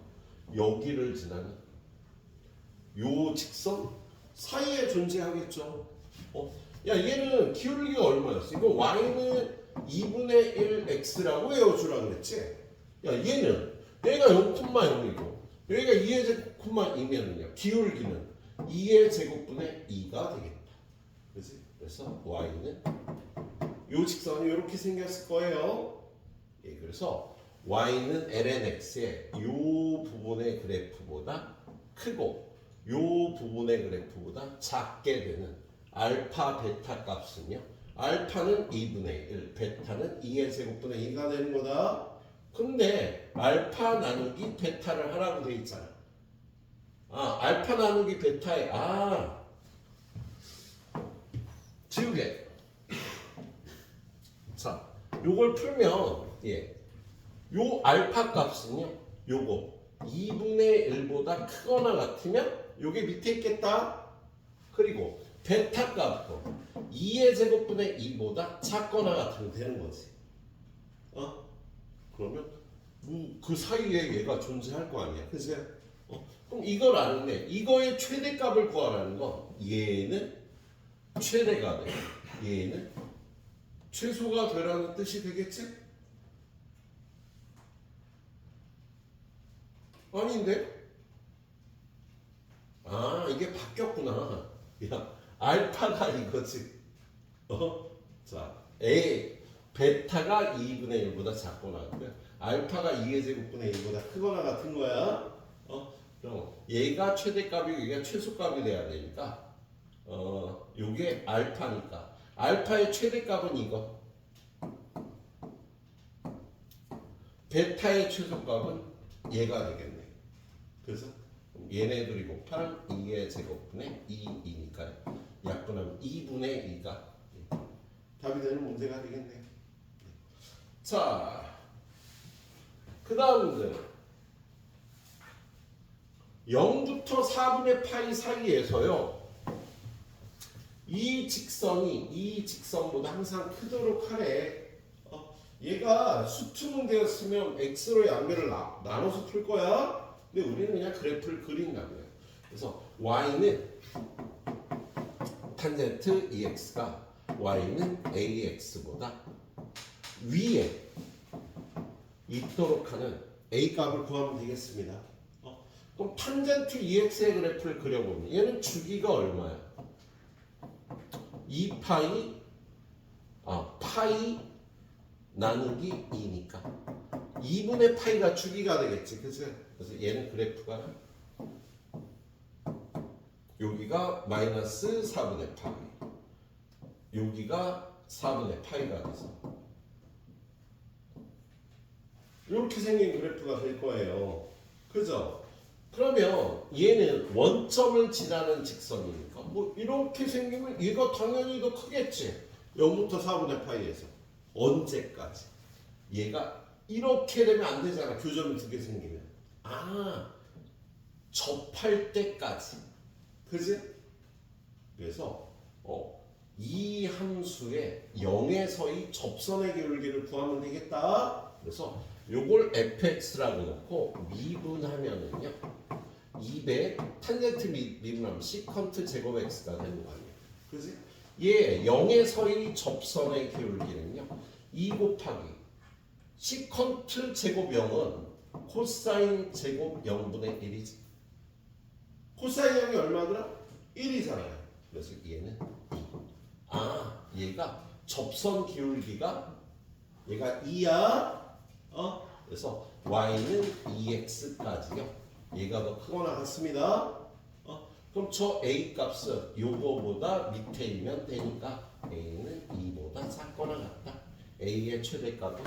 S1: 여기를 지나는 요 직선 사이에 존재하겠죠. 야 얘는 기울기가 얼마였어? 이거 y는 2분의 1 x라고 외워주라 그랬지? 야 얘가 0,0이고 여기가 2의 제곱, 2면은요 기울기는 2의 제곱분의 2가 되겠다. 그치? 그래서 y는 요 직선이 이렇게 생겼을 거예요. 예, 그래서 y는 lnx의 요 부분의 그래프보다 크고 요 부분의 그래프보다 작게 되는 알파, 베타 값은요. 알파는 2분의 1, 베타는 2의 제곱분의 2가 되는 거다. 근데 알파 나누기 베타를 하라고 돼 있잖아. 알파 나누기 베타에 지우개. 자, 요걸 풀면 요 알파 값은요. 요거 2분의 1보다 크거나 같으면 요게 밑에 있겠다. 그리고 베타 값도 2의 제곱분의 2보다 작거나 같으면 되는 거지. 그러면 그 사이에 얘가 존재할 거 아니야. 그치? 그럼 이걸 아는데 이거의 최대값을 구하라는 건 얘는 최대가 돼. 얘는 최소가 되라는 뜻이 되겠지? 아닌데? 이게 바뀌었구나. 야, 알파가 이거지. 자, 베타가 2분의 1보다 작거나 같고요. 알파가 2의 제곱분의 1보다 크거나 같은 거야. 그럼 얘가 최대값이고 얘가 최소값이 돼야 되니까 요게 알파니까 알파의 최대값은 이거. 베타의 최소값은 얘가 되겠네. 그래서 얘네들이 곱하면 2의 제곱분의 2이니까 약분하면 2분의 2가 답이 되는 문제가 되겠네. 자, 그 다음 문제는 0부터 4분의 파이 사이에서요. 이 직선보다 항상 크도록 하래. 얘가 수투문제였으면 x로 양변을 나눠서 풀 거야. 근데 우리는 그냥 그래프를 그린다고요. 그래서 y는 탄젠트 ex가 y는 ax보다 위에 있도록 하는 a 값을 구하면 되겠습니다. 그럼 탄젠트 ex의 그래프를 그려보면 얘는 주기가 얼마야? 2파이 파이 나누기 2니까 2분의 파이가 주기가 되겠지. 그치? 그래서 얘는 그래프가 여기가 마이너스 4분의 파이. 여기가 4분의 파이가 돼서 이렇게 생긴 그래프가 될 거예요. 그죠? 그러면 얘는 원점을 지나는 직선이니까 뭐 이렇게 생기면 얘가 당연히 더 크겠지. 0부터 4분의 파이에서 언제까지? 얘가 이렇게 되면 안 되잖아. 교점이 두 개 생기면. 아, 접할 때까지. 그지? 그래서 이 함수의 0에서의 접선의 기울기를 구하면 되겠다. 그래서 요걸 fx라고 놓고 미분하면은요 200 탄젠트 미분하면 시컨트 제곱 x가 되는 거 아니에요. 그지? 얘 0에서의 접선의 기울기는요 2 곱하기 시컨트 제곱 0은 코사인 제곱 0분의 1이지. 코사인 0이 얼마더라? 1이잖아요. 그래서 얘는 2. 아, 얘가 접선 기울기가 얘가 2야. 그래서 y는 2x까지요. 얘가 더 크거나 같습니다. 그럼 저 a 값은 요거보다 밑에이면 되니까 a는 2보다 작거나 같다. a의 최대값은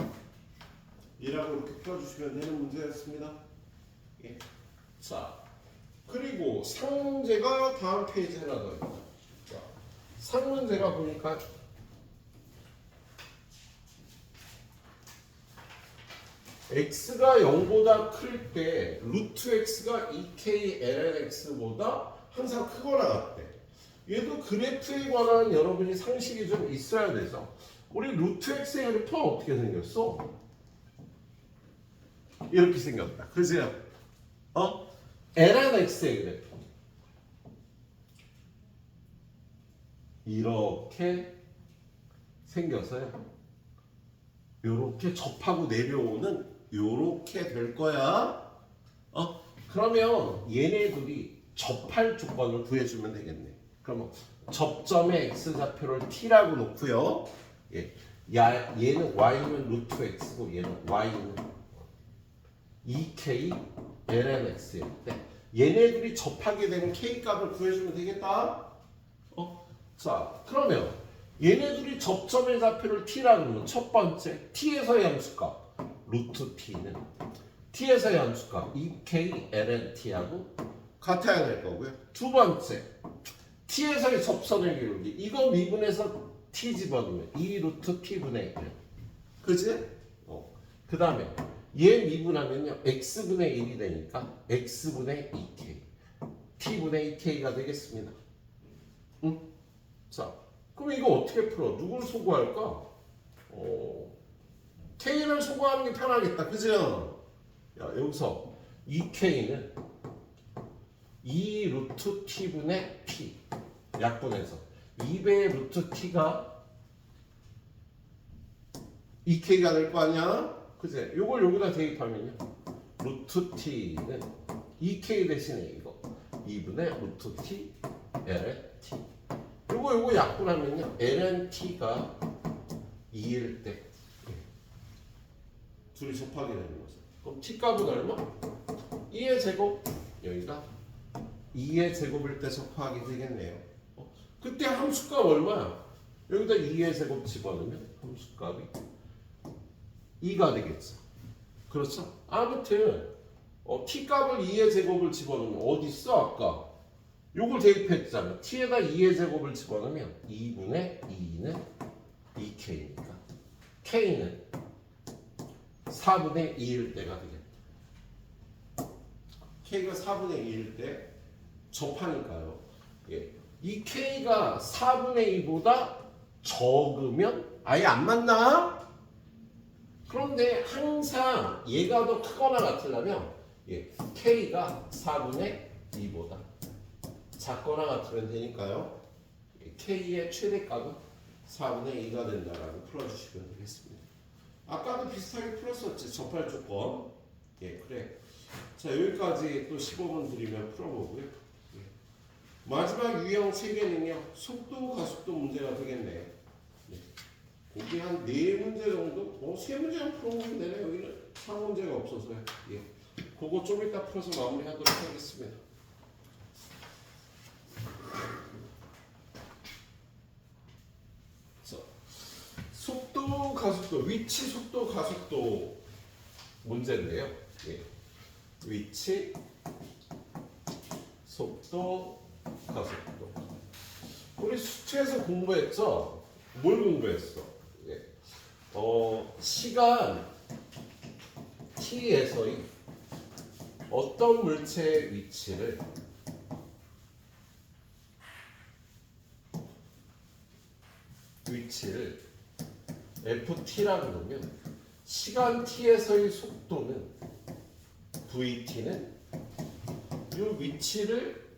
S1: 2라고 이렇게 풀어주시면 되는 문제였습니다. 예. 자, 그리고 상문제가 다음 페이지 하나 더 있다. 자, 상문제가 보니까 x가 0보다 클 때 루트 x가 2k ln x보다 항상 크거나 같대. 얘도 그래프에 관한 여러분이 상식이 좀 있어야 돼서 우리 루트 x의 그래프는 어떻게 생겼어? 이렇게 생겼다. 그죠? ln x의 그래프 이렇게 생겨서요. 요렇게 접하고 내려오는 요렇게 될 거야. 그러면 얘네들이 접할 조건을 구해주면 되겠네. 그러면 접점의 x좌표를 t라고 놓고요. 예. 얘는 y는 루트 x고 얘는 y는 2k ln x일 때 얘네들이 접하게 되는 k 값을 구해주면 되겠다. 자, 그러면 얘네들이 접점의 좌표를 t라고 하면 첫 번째 t에서의 함수값 루트 t는 t에서의 함수값 2k ln t하고 같아야 될 거고요. 두 번째 t에서의 접선의 기울기 이거 미분해서 t 집어넣으면 2 루트 t분의 1. 그지? 그 다음에 얘 미분하면요 x분의 1이 되니까 x분의 2k t분의 2k가 되겠습니다. 응? 자, 그럼 이거 어떻게 풀어? 누굴 소구할까? K를 소구하는 게 편하겠다. 그죠? 야, 여기서 2K는 2 루트 T분의 T 약분해서 2배의 루트 T가 2K가 될 거 아니야? 그제? 요걸 여기다 대입하면요 루트 T는 2K 대신에 이거 2분의 루트 T ln T 요거 약분하면요 ln t가 2일 때 둘이 접하게 되는 거죠. 그럼 t 값은 얼마? 2의 제곱 여기가 2의 제곱일 때 접하게 되겠네요. 그때 함수값 얼마야? 여기다 2의 제곱 집어넣으면 함수값이 2가 되겠죠. 그렇죠? 아무튼 t 값을 2의 제곱을 집어넣으면 어디 있어 아까? 요걸 대입했잖아. t에다 2의 제곱을 집어넣으면 2분의 2는 2k니까 k는 4분의 2일 때가 되겠다. k가 4분의 2일 때 접하니까요. 예. 이 k가 4분의 2보다 적으면 아예 안 맞나? 그런데 항상 얘가 더 크거나 같으려면 k가 4분의 2보다 작거나 같으면 되니까요. K의 최대값은 4분의 2가 된다라고 풀어주시면 되겠습니다. 아까도 비슷하게 풀었었지. 접할 조건. 그래. 자, 여기까지 또 15분 드리면 풀어보고요. 마지막 유형 3개는요. 속도, 가속도 문제가 되겠네요. 거기 한 4문제 정도? 3문제만 풀어보면 되네. 여기는 3문제가 없어서요. 그거 좀 이따 풀어서 마무리하도록 하겠습니다. 가속도, 위치, 속도, 가속도 문제인데요. 예. 위치, 속도, 가속도. 우리 수트에서 공부했죠? 뭘 공부했어? 예. 시간 t에서의 어떤 물체의 위치를 ft라고 그러면 시간 t에서의 속도는 vt는 이 위치를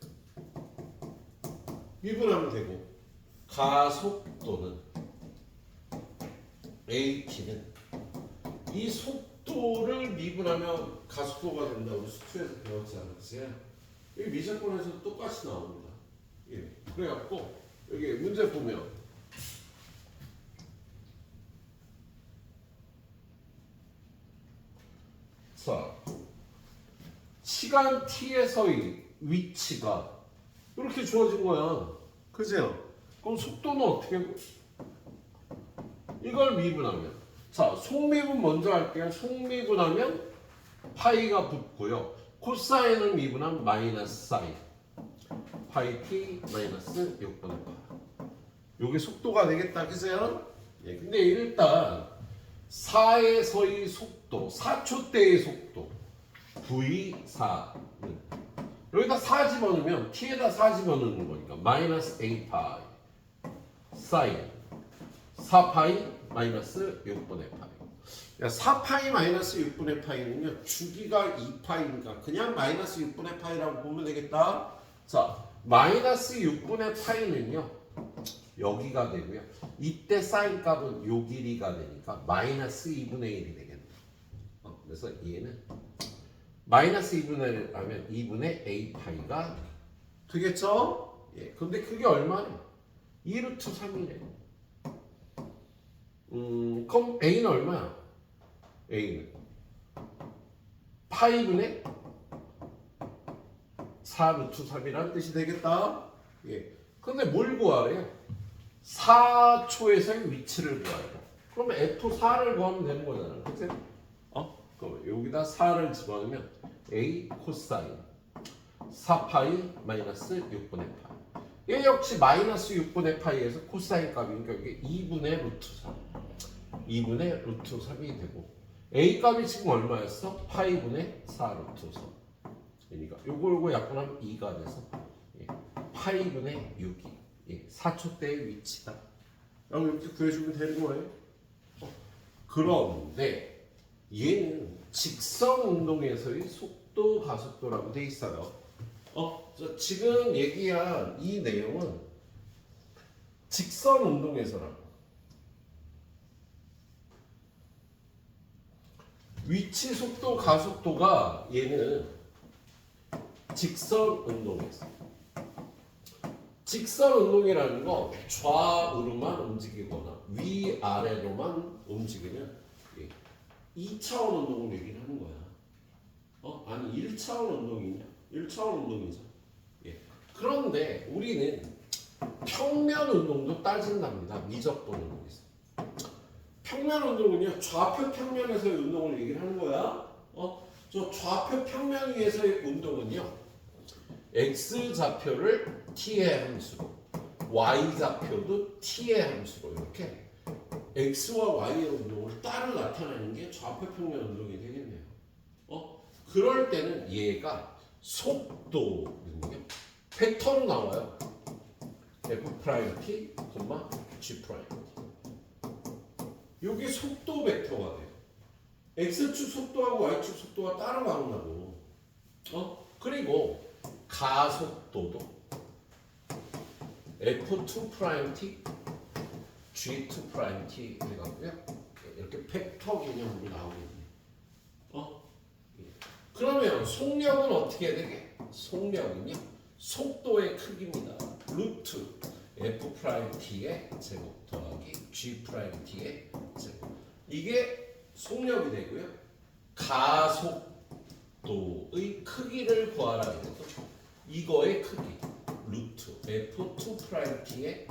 S1: 미분하면 되고 가속도는 at는 이 속도를 미분하면 가속도가 된다고 수트에서 배웠지 않았어요? 여기 미적분에서 똑같이 나옵니다. 예. 그래갖고 여기 문제 보면 자, 시간 t에서의 위치가 이렇게 주어진 거야. 그죠? 그럼 속도는 어떻게? 이걸 미분하면 자, 속미분 먼저 할게요. 속미분하면 파이가 붙고요. 코사인을 미분하면 마이너스 사인. 파이 t 마이너스 6분의 파. 요게 속도가 되겠다. 그죠? 예, 근데 일단 4에서의 속도, 4초 때의 속도 V4는 여기다 4 집어넣으면 t에다 4 집어넣는 거니까 마이너스 a 파이 사인 4파이 마이너스 6분의 파이. 4파이 마이너스 6분의 파이는요 주기가 2파이니까 그냥 마이너스 6분의 파이라고 보면 되겠다. 자, 마이너스 6분의 파이는요 여기가 되고요. 이때 사인 값은 요 길이가 되니까 마이너스 2분의 1이 되겠네. 그래서 얘는 마이너스 2분의 1 하면 2분의 a 파이가 되겠죠? 예. 근데 그게 얼마냐? 2루트 3이래. 그럼 a는 얼마야? a는 파이분의 4루트 3이라는 뜻이 되겠다. 예. 근데 뭘 구하래요? 4초에서의 위치를 구하래요. 그러면 F4를 구하면 되는 거잖아. 그치? 그럼 여기다 4를 집어넣으면 A 코사인 4파이 마이너스 6분의 파이. 얘 역시 마이너스 6분의 파이에서 코사인 값이니까 이게 2분의 루트 3. 2분의 루트 3이 되고 A 값이 지금 얼마였어? 파이분의 4 루트 3. 그러니까 요거 약분하면 2가 돼서 파이분의 6이 4초 때의 위치다. 라고 이렇게 구해주면 되는 거예요. 그런데 얘는 직선 운동에서의 속도 가속도라고 돼 있어요. 지금 얘기한 이 내용은 직선 운동에서라고. 위치 속도 가속도가 얘는 직선 운동에서. 직선 운동이라는 거 좌우로만 움직이거나 위아래로만 움직이면 2차원 운동을 얘기를 하는 거야. 아니 1차원 운동이냐? 1차원 운동이죠. 예. 그런데 우리는 평면 운동도 따진답니다. 미적분 운동에서. 평면 운동은요 좌표 평면에서의 운동을 얘기를 하는 거야. 저 좌표 평면 위에서의 운동은요 x 좌표를 t의 함수로 y 좌표도 t의 함수로 이렇게 x와 y의 운동을 따로 나타내는 게 좌표 평면 운동이 되겠네요. 그럴 때는 얘가 속도는요 벡터로 나와요. f'(t, g'). 여기 속도 벡터가 돼요. x축 속도하고 y축 속도가 따로 나온다고. 그리고 가속도도 f2't, g2't 해가고요. 이렇게 벡터 개념으로 나오겠네요. 그러면 속력은 어떻게 해야 되게? 속력은요 속도의 크기입니다. 루트 f't의 제곱 더하기 g't의 제곱. 이게 속력이 되고요. 가속도의 크기를 구하라 해도 이거의 크기 루트 f2't의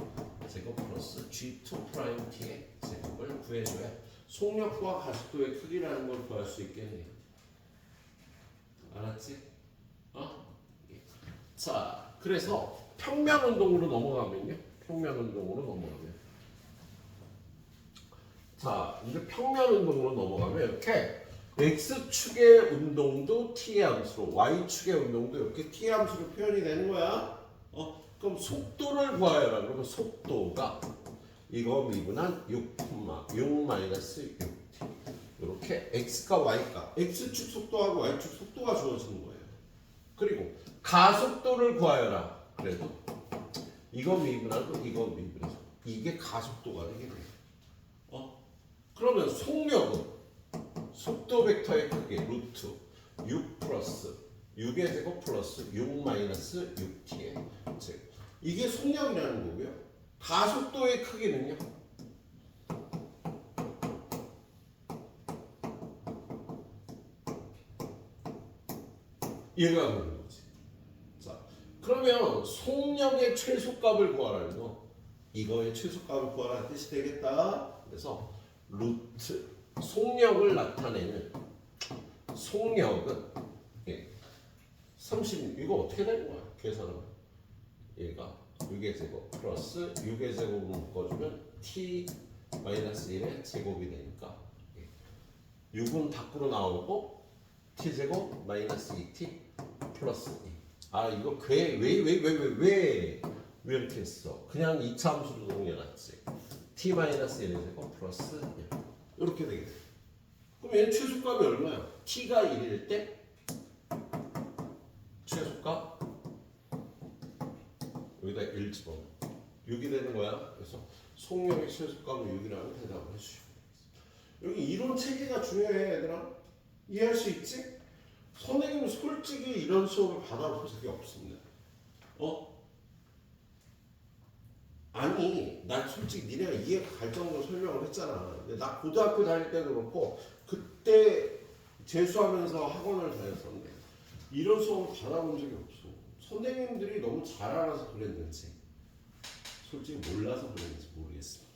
S1: 제곱 플러스 g2't의 제곱 값을 구해줘야 속력과 가속도의 크기라는 걸 구할 수 있겠네. 알았지? 자, 그래서 평면 운동으로 넘어가면요. 평면 운동으로 넘어가면. 자, 이제 평면 운동으로 넘어가면 이렇게 X축의 운동도 T의 함수로, Y축의 운동도 이렇게 T의 함수로 표현이 되는 거야. 그럼 속도를 구하여라. 그러면 속도가 이거 미분한 6,6-6t. 이렇게 X과 Y가, X축 속도하고 Y축 속도가 주어지는 거예요. 그리고 가속도를 구하여라. 그래도 이거 미분하고 이거 미분해서 이게 가속도가 되겠네요. 그러면 속력은 속도 벡터의 크기 루트 6 플러스 6의 제곱 플러스 6 마이너스 6t의 제곱. 이게 속력이라는 거고요. 가속도의 크기는요. 얘가 되는 거지. 자, 그러면 속력의 최소값을 구하라는 거. 이거의 최소값을 구하라는 뜻이 되겠다. 그래서 루트 속력을 나타내는 속력은 30 이거 어떻게 되는 거야? 계산하면 얘가 6의 제곱 플러스 6의 제곱을 묶어주면 t 마이너스 1의 제곱이 되니까 6은 밖으로 나오고 t 제곱 마이너스 2t 플러스 2. 아 이거 왜 이렇게 했어? 그냥 2차 함수로 정리해놨지. t 마이너스 1의 제곱 플러스 1 이렇게 되겠네. 그럼 얘는 최소값이 얼마야? t가 1일 때 최소값 여기다 1 집어넣어 6이 되는 거야. 그래서 속력의 최소값은 6이라고 대답을 해주시면 되겠습니다. 여기 이론 체계가 중요해 얘들아. 이해할 수 있지? 선생님은 솔직히 이런 수업을 받아본 적이 없습니다. 아니, 난 솔직히 니네가 이해가 갈 정도로 설명을 했잖아. 근데 나 고등학교 다닐 때도 그렇고 그때 재수하면서 학원을 다녔었는데 이런 수업을 받아본 적이 없어. 선생님들이 너무 잘 알아서 그랬는지 솔직히 몰라서 그랬는지 모르겠습니다.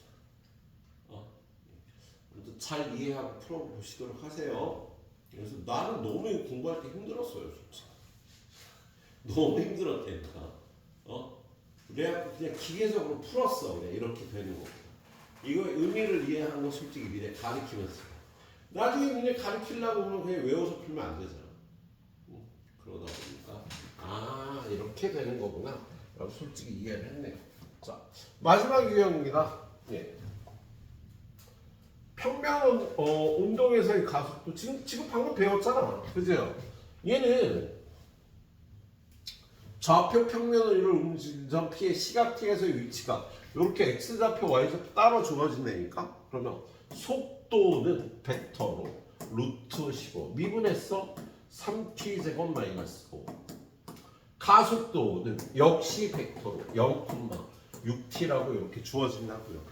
S1: 아무튼 잘 이해하고 풀어보시도록 하세요. 그래서 나는 너무 공부할 때 힘들었어요, 솔직히. 너무 힘들었다니까. 그래갖고 그냥 기계적으로 풀었어. 그냥 이렇게 되는 거. 이거의 의미를 이해하는 거 솔직히 니네 가르치면서. 나중에 니네 가르치려고 하면 그냥 외워서 풀면 안 되잖아. 그러다 보니까 아 이렇게 되는 거구나. 라고 솔직히 이해를 했네요. 자 마지막 유형입니다. 예. 평면 운동에서의 가속도 지금 방금 배웠잖아. 그죠? 얘는 좌표 평면을 이룰 움직이는 점 P의 시각 T에서의 위치가 이렇게 X좌표 Y좌표 따로 주어진다니까? 그러면 속도는 벡터로 루트 15 미분했어 3T제곱 마이너스 5 가속도는 역시 벡터로 0,6T라고 이렇게 주어진다고요.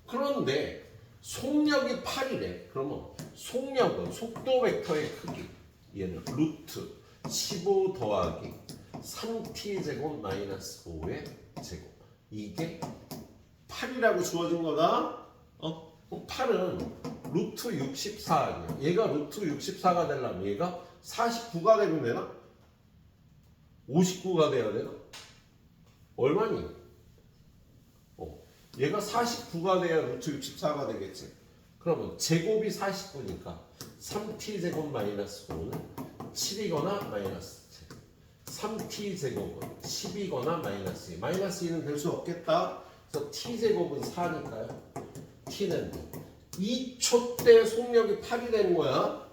S1: 그런데 속력이 8이래. 그러면 속력은 속도 벡터의 크기 얘는 루트 15 더하기 3t 제곱 마이너스 5의 제곱 이게 8이라고 주어진 거다. 그럼 8은 루트 64 아니야. 얘가 루트 64가 되려면 얘가 49가 되면 되나? 59가 돼야 되나? 얼마니? 얘가 49가 돼야 루트 64가 되겠지. 그러면 제곱이 49니까 3t 제곱 마이너스 5는 7이거나 마이너스 3t 제곱은 10이거나 마이너스 2. 마이너스 2는 될 수 없겠다. 그래서 t 제곱은 4니까요. t는 2초 때 속력이 8이 되는 거야.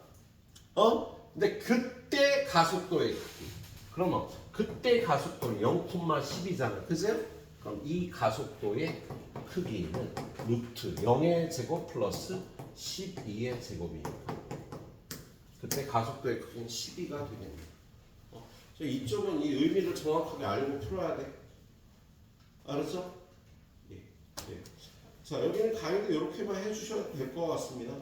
S1: 근데 그때 가속도의 크기. 그러면 그때 가속도는 0,10이잖아. 그죠? 그럼 이 가속도의 크기는 루트 0의 제곱 플러스 12의 제곱이니까 그때 가속도의 크기는 12가 되겠네요. 이쪽은 이 의미를 정확하게 알고 풀어야 돼. 알았죠? 예. 자, 여기는 강의도 이렇게만 해주셔도 될 것 같습니다.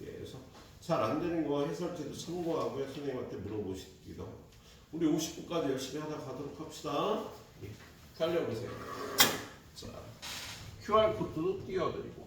S1: 예, 그래서 잘 안 되는 거 해설지도 참고하고요. 선생님한테 물어보시기도 하고. 우리 50분까지 열심히 하다 가도록 합시다. 예. 살려보세요. 자, QR코드도 띄워드리고.